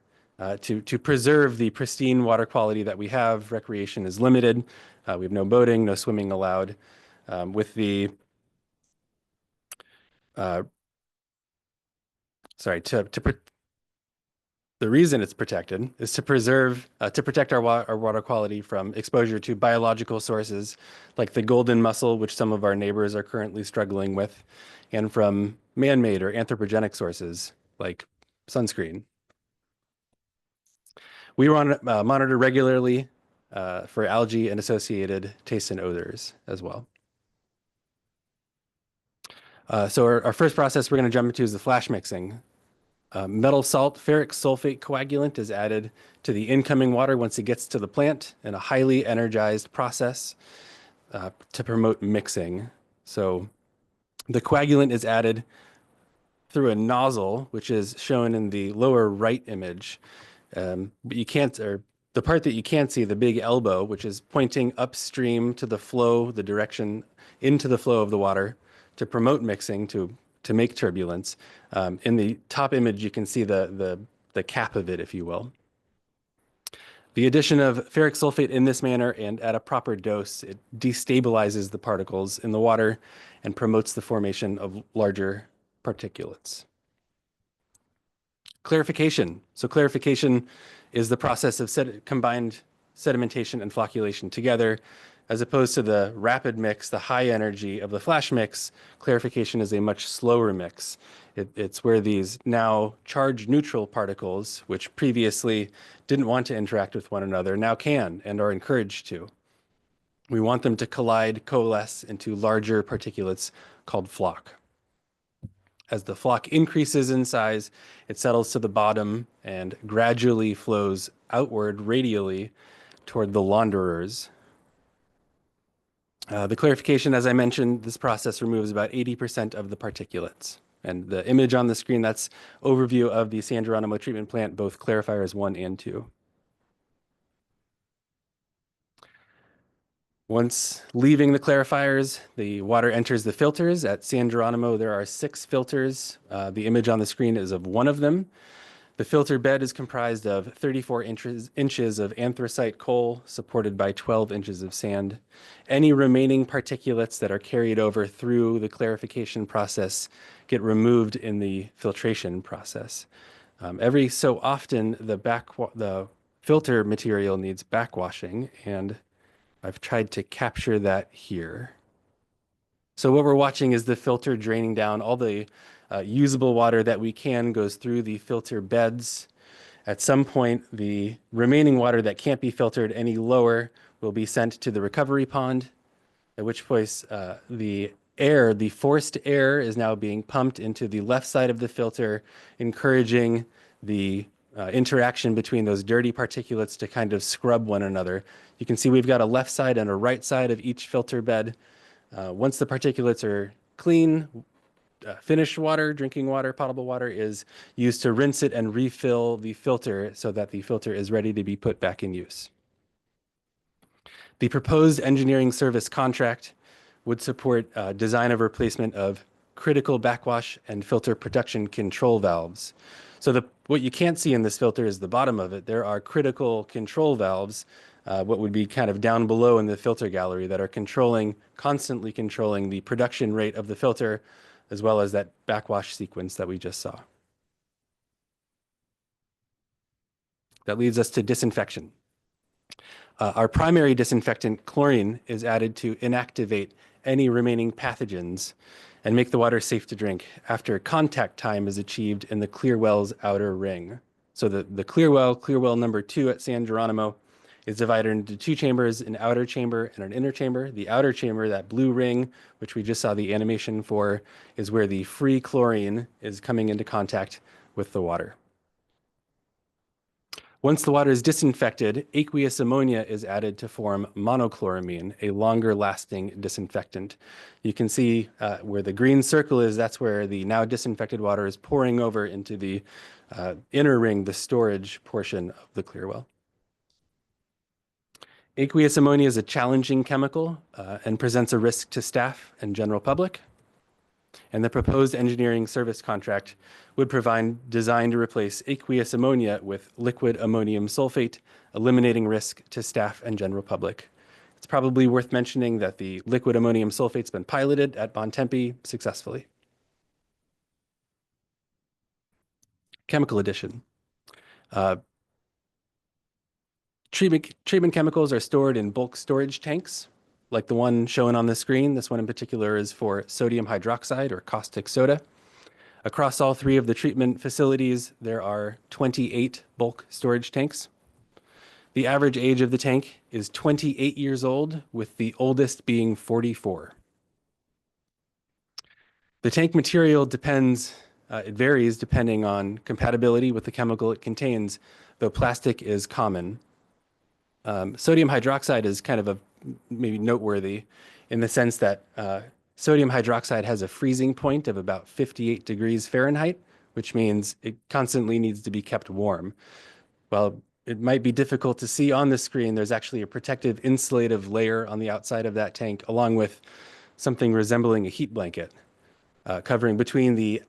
to preserve the pristine water quality that we have. Recreation is limited. We have no boating, no swimming allowed. The reason it's protected is to protect our water quality from exposure to biological sources like the golden mussel, which some of our neighbors are currently struggling with, and from man-made or anthropogenic sources like sunscreen. We monitor regularly for algae and associated tastes and odors as well. So our first process we're going to jump into is the flash mixing. Metal salt ferric sulfate coagulant is added to the incoming water once it gets to the plant in a highly energized process to promote mixing. So the coagulant is added through a nozzle, which is shown in the lower right image. But you can't, or the part that you can't see, the big elbow, which is pointing upstream to the flow, the direction into the flow of the water to promote mixing, to make turbulence. In the top image, you can see the cap of it, if you will. The addition of ferric sulfate in this manner and at a proper dose, it destabilizes the particles in the water and promotes the formation of larger particulates. Clarification. So clarification is the process of combined sedimentation and flocculation together. As opposed to the rapid mix, the high energy of the flash mix, clarification is a much slower mix. It's where these now charge neutral particles, which previously didn't want to interact with one another, now can and are encouraged to. We want them to coalesce into larger particulates called flock. As the flock increases in size, it settles to the bottom and gradually flows outward radially toward the launderers. The clarification, as I mentioned, this process removes about 80% of the particulates. And the image on the screen, that's overview of the San Geronimo treatment plant, both clarifiers 1 and 2. Once leaving the clarifiers, the water enters the filters. At San Geronimo, there are 6 filters. The image on the screen is of one of them. The filter bed is comprised of 34 inches of anthracite coal supported by 12 inches of sand. Any remaining particulates that are carried over through the clarification process get removed in the filtration process. Every so often, the filter material needs backwashing, and I've tried to capture that here. So what we're watching is the filter draining down. All the usable water that we can goes through the filter beds. At some point, the remaining water that can't be filtered any lower will be sent to the recovery pond, at which point the forced air is now being pumped into the left side of the filter, encouraging the interaction between those dirty particulates to kind of scrub one another. You can see we've got a left side and a right side of each filter bed. Once the particulates are clean, finished water, drinking water, potable water is used to rinse it and refill the filter so that the filter is ready to be put back in use. The proposed engineering service contract would support design of replacement of critical backwash and filter production control valves. So what you can't see in this filter is the bottom of it. There are critical control valves, what would be kind of down below in the filter gallery, that are constantly controlling the production rate of the filter, as well as that backwash sequence that we just saw. That leads us to disinfection. Our primary disinfectant, chlorine, is added to inactivate any remaining pathogens and make the water safe to drink after contact time is achieved in the clear well's outer ring. So the clear well number 2 at San Geronimo, is divided into 2 chambers, an outer chamber and an inner chamber. The outer chamber, that blue ring, which we just saw the animation for, is where the free chlorine is coming into contact with the water. Once the water is disinfected, aqueous ammonia is added to form monochloramine, a longer lasting disinfectant. You can see where the green circle is, that's where the now disinfected water is pouring over into the inner ring, the storage portion of the clear well. Aqueous ammonia is a challenging chemical and presents a risk to staff and general public. And the proposed engineering service contract would provide design to replace aqueous ammonia with liquid ammonium sulfate, eliminating risk to staff and general public. It's probably worth mentioning that the liquid ammonium sulfate's been piloted at Bontempi successfully. Chemical addition. Treatment chemicals are stored in bulk storage tanks, like the one shown on the screen. This one in particular is for sodium hydroxide or caustic soda. Across all 3 of the treatment facilities, there are 28 bulk storage tanks. The average age of the tank is 28 years old, with the oldest being 44. The tank material it varies depending on compatibility with the chemical it contains, though plastic is common. Sodium hydroxide is kind of maybe noteworthy in the sense that sodium hydroxide has a freezing point of about 58 degrees Fahrenheit, which means it constantly needs to be kept warm. While it might be difficult to see on the screen, there's actually a protective insulative layer on the outside of that tank, along with something resembling a heat blanket, covering between the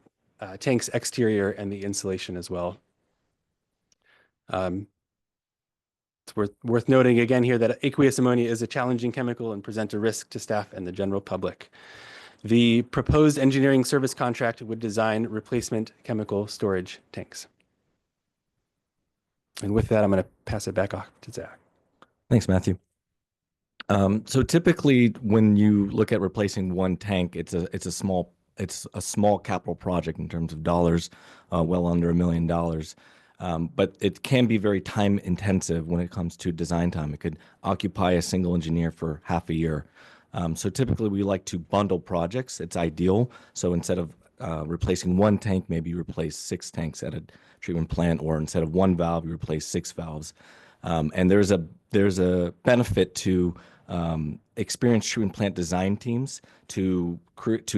tank's exterior and the insulation as well. It's worth noting again here that aqueous ammonia is a challenging chemical and presents a risk to staff and the general public. The proposed engineering service contract would design replacement chemical storage tanks. And with that, I'm going to pass it back off to Zach. Thanks, Matthew. So typically, when you look at replacing one tank, it's a small capital project in terms of dollars, well under $1 million. But it can be very time intensive when it comes to design time. It could occupy a single engineer for half a year. So typically we like to bundle projects. It's ideal. So instead of replacing one tank, maybe you replace 6 tanks at a treatment plant, or instead of one valve, you replace 6 valves. And there's a benefit to experienced treatment plant design teams to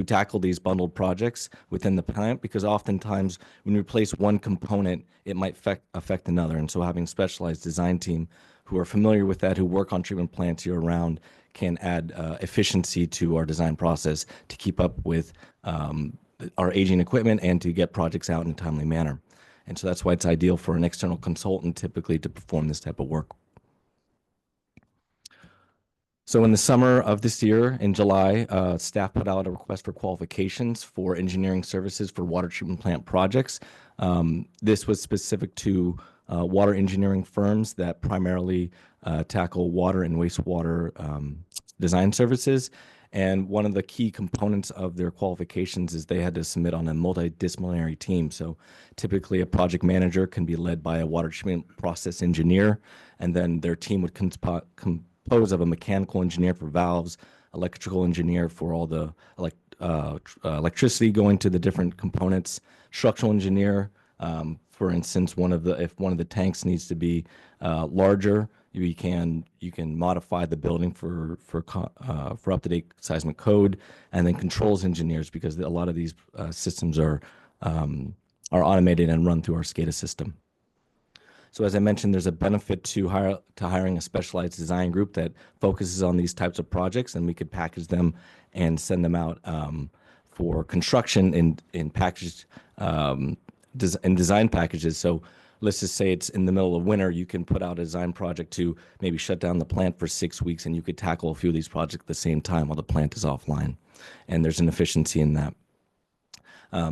tackle these bundled projects within the plant, because oftentimes when you replace one component, it might affect another. And so having a specialized design team who are familiar with that, who work on treatment plants year round, can add efficiency to our design process to keep up with our aging equipment and to get projects out in a timely manner. And so that's why it's ideal for an external consultant typically to perform this type of work. So in the summer of this year, in July, staff put out a request for qualifications for engineering services for water treatment plant projects. This was specific to water engineering firms that primarily tackle water and wastewater design services. And one of the key components of their qualifications is they had to submit on a multidisciplinary team. So typically a project manager can be led by a water treatment process engineer, and then their team would compose of a mechanical engineer for valves, electrical engineer for all the electricity going to the different components, structural engineer, for instance, if one of the tanks needs to be larger, you can modify the building for up-to-date seismic code, and then controls engineers, because a lot of these systems are automated and run through our SCADA system. So as I mentioned, there's a benefit to hiring a specialized design group that focuses on these types of projects, and we could package them and send them out for construction in packaged design packages. So let's just say it's in the middle of winter, you can put out a design project to maybe shut down the plant for 6 weeks, and you could tackle a few of these projects at the same time while the plant is offline. And there's an efficiency in that.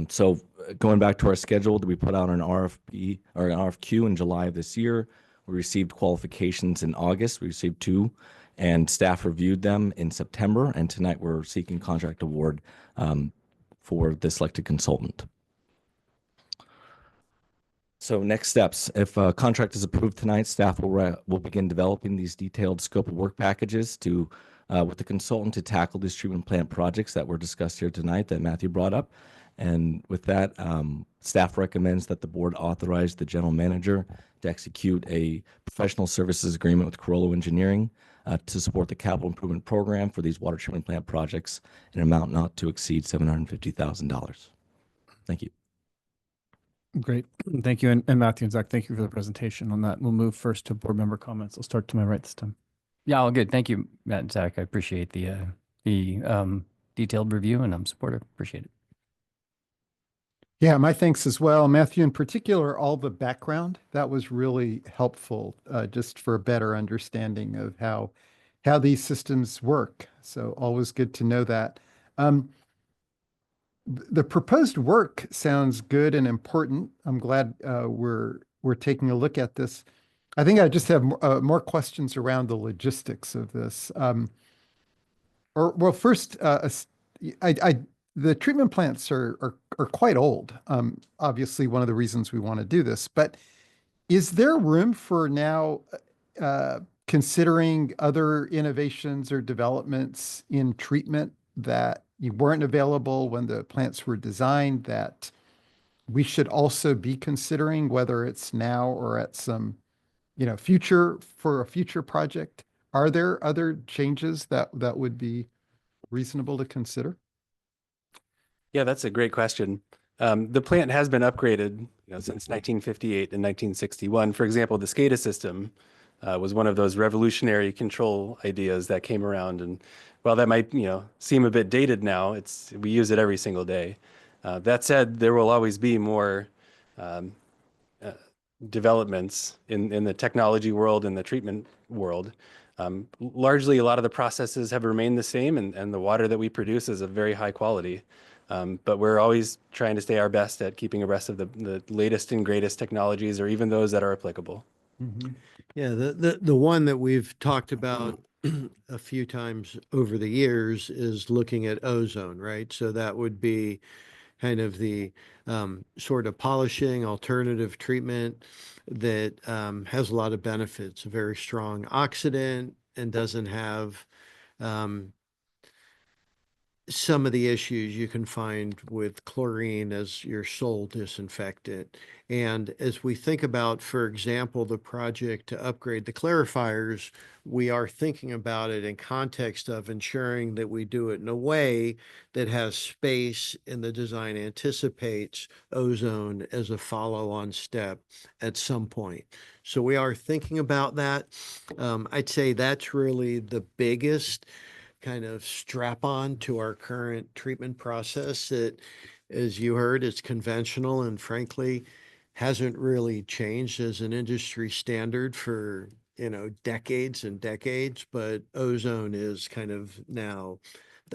So going back to our schedule, we put out an RFP or an RFQ in July of this year. We received qualifications in August. We received 2, and staff reviewed them in September. And tonight we're seeking contract award for the selected consultant. So next steps, if a contract is approved tonight, staff will begin developing these detailed scope of work packages with the consultant to tackle these treatment plant projects that were discussed here tonight that Matthew brought up. And with that, staff recommends that the board authorize the general manager to execute a professional services agreement with Carollo Engineering to support the capital improvement program for these water treatment plant projects in an amount not to exceed $750,000. Thank you. Great. Thank you. And Matthew and Zach, thank you for the presentation on that. We'll move first to board member comments. I'll start to my right this time. Yeah, all good. Thank you, Matt and Zach. I appreciate the detailed review, and I'm supportive. Appreciate it. Yeah, my thanks as well. Matthew, in particular, all the background, that was really helpful just for a better understanding of how these systems work. So always good to know that. The proposed work sounds good and important. I'm glad we're taking a look at this. I think I just have more questions around the logistics of this. First, the treatment plants are quite old. Obviously, one of the reasons we want to do this. But is there room for now considering other innovations or developments in treatment that weren't available when the plants were designed that we should also be considering, whether it's now or at some future project? Are there other changes that would be reasonable to consider? Yeah, that's a great question. The plant has been upgraded, since 1958 and 1961. For example, the SCADA system was one of those revolutionary control ideas that came around. And while that might, seem a bit dated now, we use it every single day. That said, there will always be more developments in the technology world and the treatment world. Largely, a lot of the processes have remained the same, and the water that we produce is of very high quality. But we're always trying to stay our best at keeping abreast of the latest and greatest technologies, or even those that are applicable. Mm-hmm. Yeah, the one that we've talked about a few times over the years is looking at ozone, right? So that would be kind of the sort of polishing alternative treatment that has a lot of benefits, a very strong oxidant and doesn't have some of the issues you can find with chlorine as your sole disinfectant. And as we think about, for example, the project to upgrade the clarifiers, we are thinking about it in context of ensuring that we do it in a way that has space and the design anticipates ozone as a follow-on step at some point. So we are thinking about that. I'd say that's really the biggest kind of strap on to our current treatment process that, as you heard, it's conventional and frankly hasn't really changed as an industry standard for, decades and decades, but ozone is kind of now,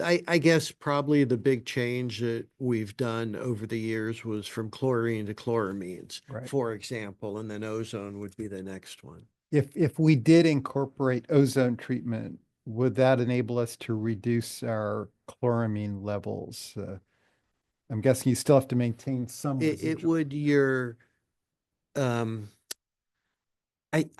I guess probably the big change that we've done over the years was from chlorine to chloramines, Right. for example, and then ozone would be the next one. If we did incorporate ozone treatment, would that enable us to reduce our chloramine levels? I'm guessing you still have to maintain some It residual. would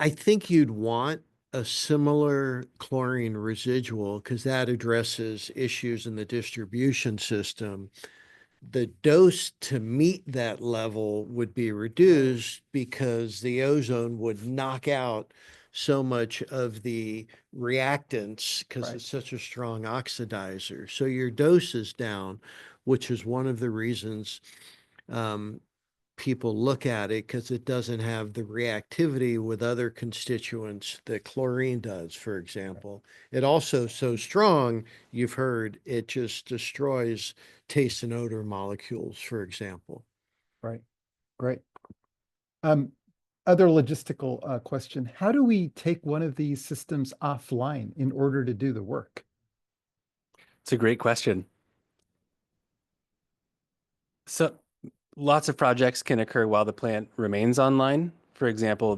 I think you'd want a similar chlorine residual because that addresses issues in the distribution system. The dose to meet that level would be reduced because the ozone would knock out so much of the reactants because Right. it's such a strong oxidizer. So your dose is down, which is one of the reasons people look at it because it doesn't have the reactivity with other constituents that chlorine does, for example. It also so strong, you've heard, it just destroys taste and odor molecules, for example. Right, great. Other logistical question, how do we take one of these systems offline in order to do the work? It's a great question. So lots of projects can occur while the plant remains online. For example,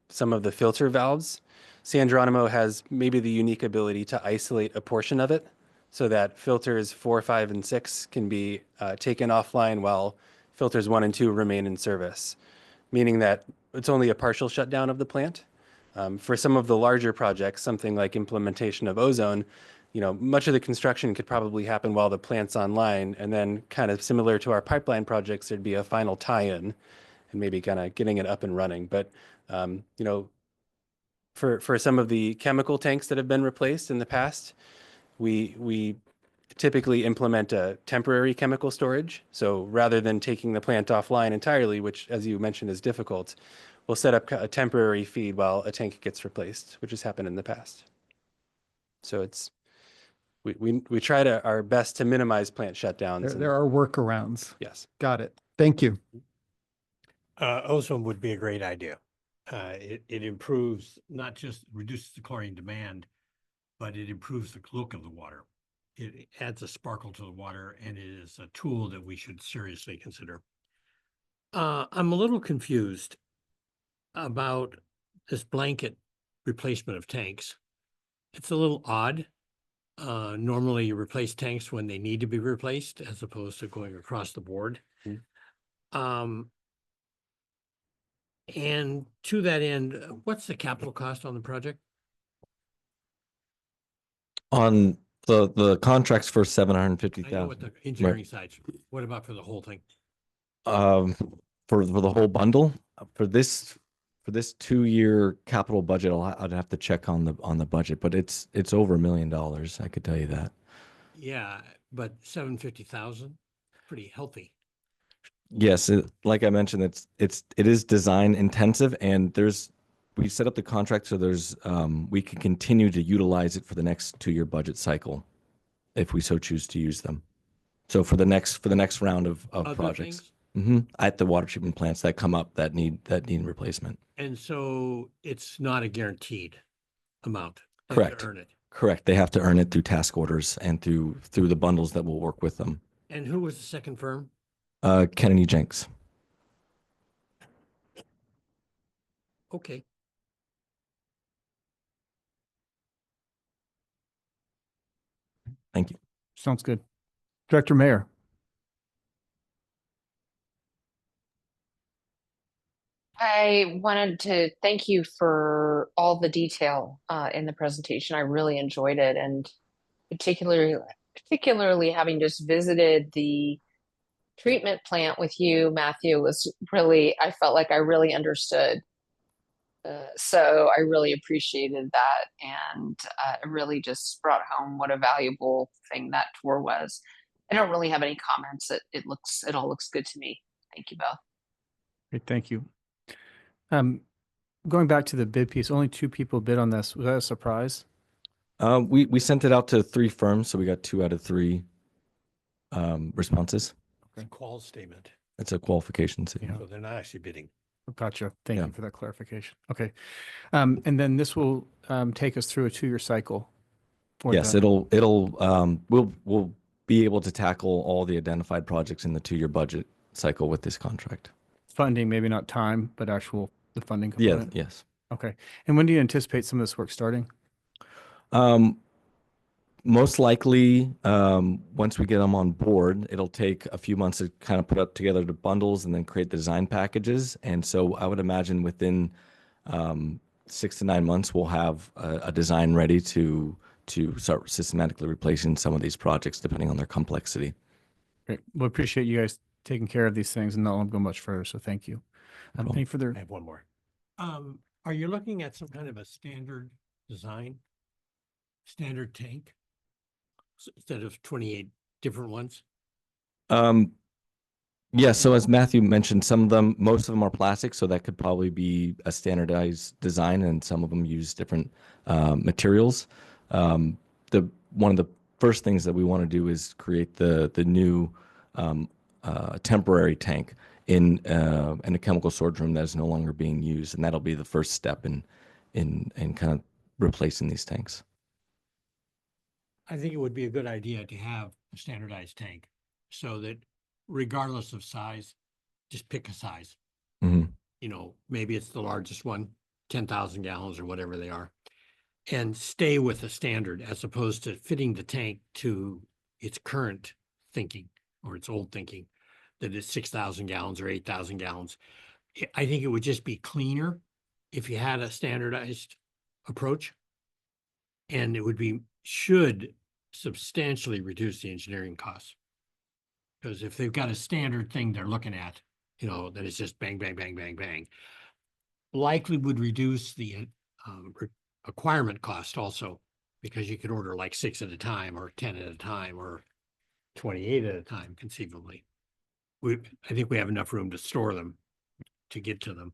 some of the filter valves. San Geronimo has maybe the unique ability to isolate a portion of it so that filters 4, 5, and 6 can be taken offline while filters 1 and 2 remain in service, meaning that it's only a partial shutdown of the plant. For some of the larger projects, something like implementation of ozone, much of the construction could probably happen while the plant's online, and then kind of similar to our pipeline projects, there'd be a final tie-in and maybe kind of getting it up and running. But, for some of the chemical tanks that have been replaced in the past, we typically implement a temporary chemical storage. So rather than taking the plant offline entirely, which, as you mentioned, is difficult, we'll set up a temporary feed while a tank gets replaced, which has happened in the past. So we try our best to minimize plant shutdowns. There are workarounds. Yes. Got it. Thank you. Ozone would be a great idea. It improves, not just reduces the chlorine demand, but it improves the look of the water. It adds a sparkle to the water, and it is a tool that we should seriously consider. I'm a little confused about this blanket replacement of tanks. It's a little odd. Normally you replace tanks when they need to be replaced as opposed to going across the board. And to that end, what's the capital cost on the project? On the contracts for 750,000. I know what the engineering side's, what about for the whole thing? For the whole bundle, for this 2-year capital budget, I'd have to check on the budget, but it's over $1 million. I could tell you that. Yeah, but 750,000, pretty healthy. Yes, like I mentioned, it is design intensive, and we set up the contract so we can continue to utilize it for the next 2-year budget cycle, if we so choose to use them. So for the next round of Other projects. things? At the water treatment plants that come up that need replacement. And so it's not a guaranteed amount. They have Correct. to earn it. Correct. They have to earn it through task orders and through the bundles that will work with them. And who was the second firm? Kennedy Jenks. Okay. Thank you. Sounds good. Director Mayer. I wanted to thank you for all the detail in the presentation. I really enjoyed it, and particularly having just visited the treatment plant with you, Matthew, was really, I felt like I really understood. So I really appreciated that, and it really just brought home what a valuable thing that tour was. I don't really have any comments. It all looks good to me. Thank you both. Great, thank you. Going back to the bid piece, only 2 people bid on this. Was that a surprise? We sent it out to 3 firms, so we got 2 out of 3 responses. It's a qual statement, It's a qualification statement. so they're not actually bidding. Gotcha. Thank Yeah. you for that clarification. Okay. And then this will take us through a 2-year cycle. for Yes, the- we'll be able to tackle all the identified projects in the 2-year budget cycle with this contract. Funding, maybe not time, but the funding Yeah, component. yes. Okay. And when do you anticipate some of this work starting? Most likely, once we get them on board, it'll take a few months to kind of put up together the bundles and then create the design packages. And so I would imagine within 6 to 9 months, we'll have a design ready to start systematically replacing some of these projects depending on their complexity. Great. Well, appreciate you guys taking care of these things and not let them go much further. So thank you. Any further? I have one more. Are you looking at some kind of a standard design? Standard tank? Instead of 28 different ones? Yeah, so as Matthew mentioned, most of them are plastic, so that could probably be a standardized design, and some of them use different materials. One of the first things that we want to do is create the new temporary tank in a chemical storage room that is no longer being used, and that'll be the first step in kind of replacing these tanks. I think it would be a good idea to have a standardized tank so that regardless of size, just pick a size. Mhm. You know, maybe it's the largest one, 10,000 gallons or whatever they are, and stay with a standard as opposed to fitting the tank to its current thinking or its old thinking that it's 6,000 gallons or 8,000 gallons. I think it would just be cleaner if you had a standardized approach. And it should substantially reduce the engineering costs. Because if they've got a standard thing they're looking at, you know, that is just bang, bang, bang, bang, bang, likely would reduce the acquirement cost also, because you could order like 6 at a time or 10 at a time or 28 at a time conceivably. I think we have enough room to store them, to get to them.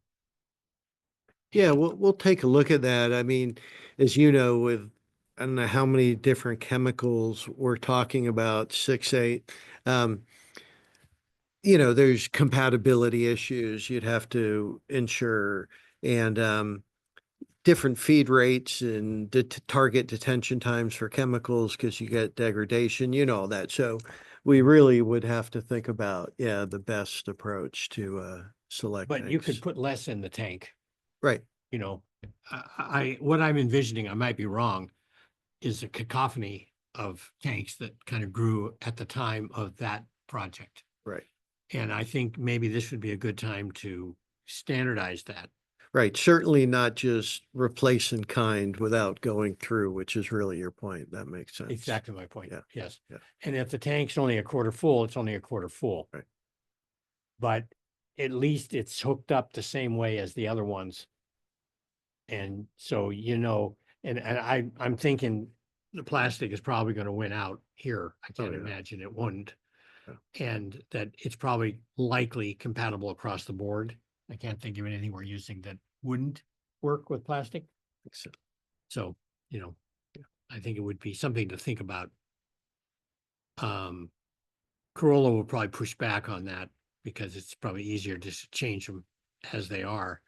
Yeah, we'll take a look at that. I mean, as you know, I don't know how many different chemicals we're talking about, 6, 8. There's compatibility issues you'd have to ensure, and different feed rates and target detention times for chemicals because you get degradation, all that. So we really would have to think about, the best approach to select. But you could tanks. put less in the tank. Right. You know, what I'm envisioning, I might be wrong, is a cacophony of tanks that kind of grew at the time of that project. Right. And I think maybe this would be a good time to standardize that. Right. Certainly not just replace in kind without going through, which is really your point. That makes sense. Exactly my point. Yeah. Yes. Yeah. And if the tank's only a quarter full, it's only a quarter full. Right. But at least it's hooked up the same way as the other ones. And so, I'm thinking the plastic is probably going to win out here. I can't yeah. imagine it wouldn't. Yeah. And that it's probably likely compatible across the board. I can't think of anything we're using that wouldn't work with plastic. So, I think it would be something to think about. Corolla will probably push back on that because it's probably easier just to change them as they are.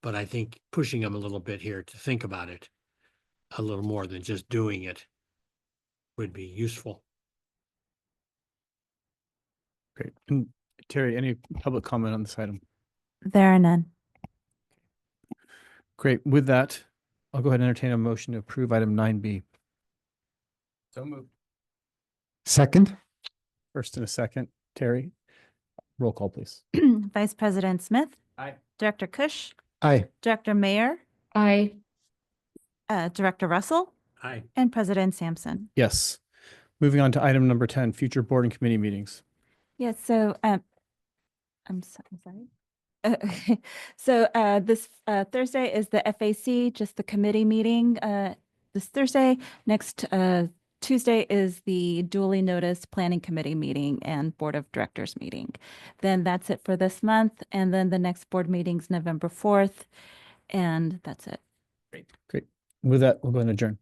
But I think pushing them a little bit here to think about it a little more than just doing it would be useful. Great. And Terry, any public comment on this item? There are none. Great. With that, I'll go ahead and entertain a motion to approve item 9B. So moved. Second? First and a second. Terry, roll call, please. Vice President Smith, Aye. Director Kush, Aye. Director Mayer, Aye. Director Russell, Aye. and President Sampson. Yes. Moving on to item number 10, future board and committee meetings. Yes, so I'm sorry. Okay. So this Thursday is the FAC, just the committee meeting this Thursday. Next Tuesday is the duly noticed planning committee meeting and board of directors meeting. Then that's it for this month. And then the next board meeting's November 4th. And that's it. Great. With that, we'll go and adjourn.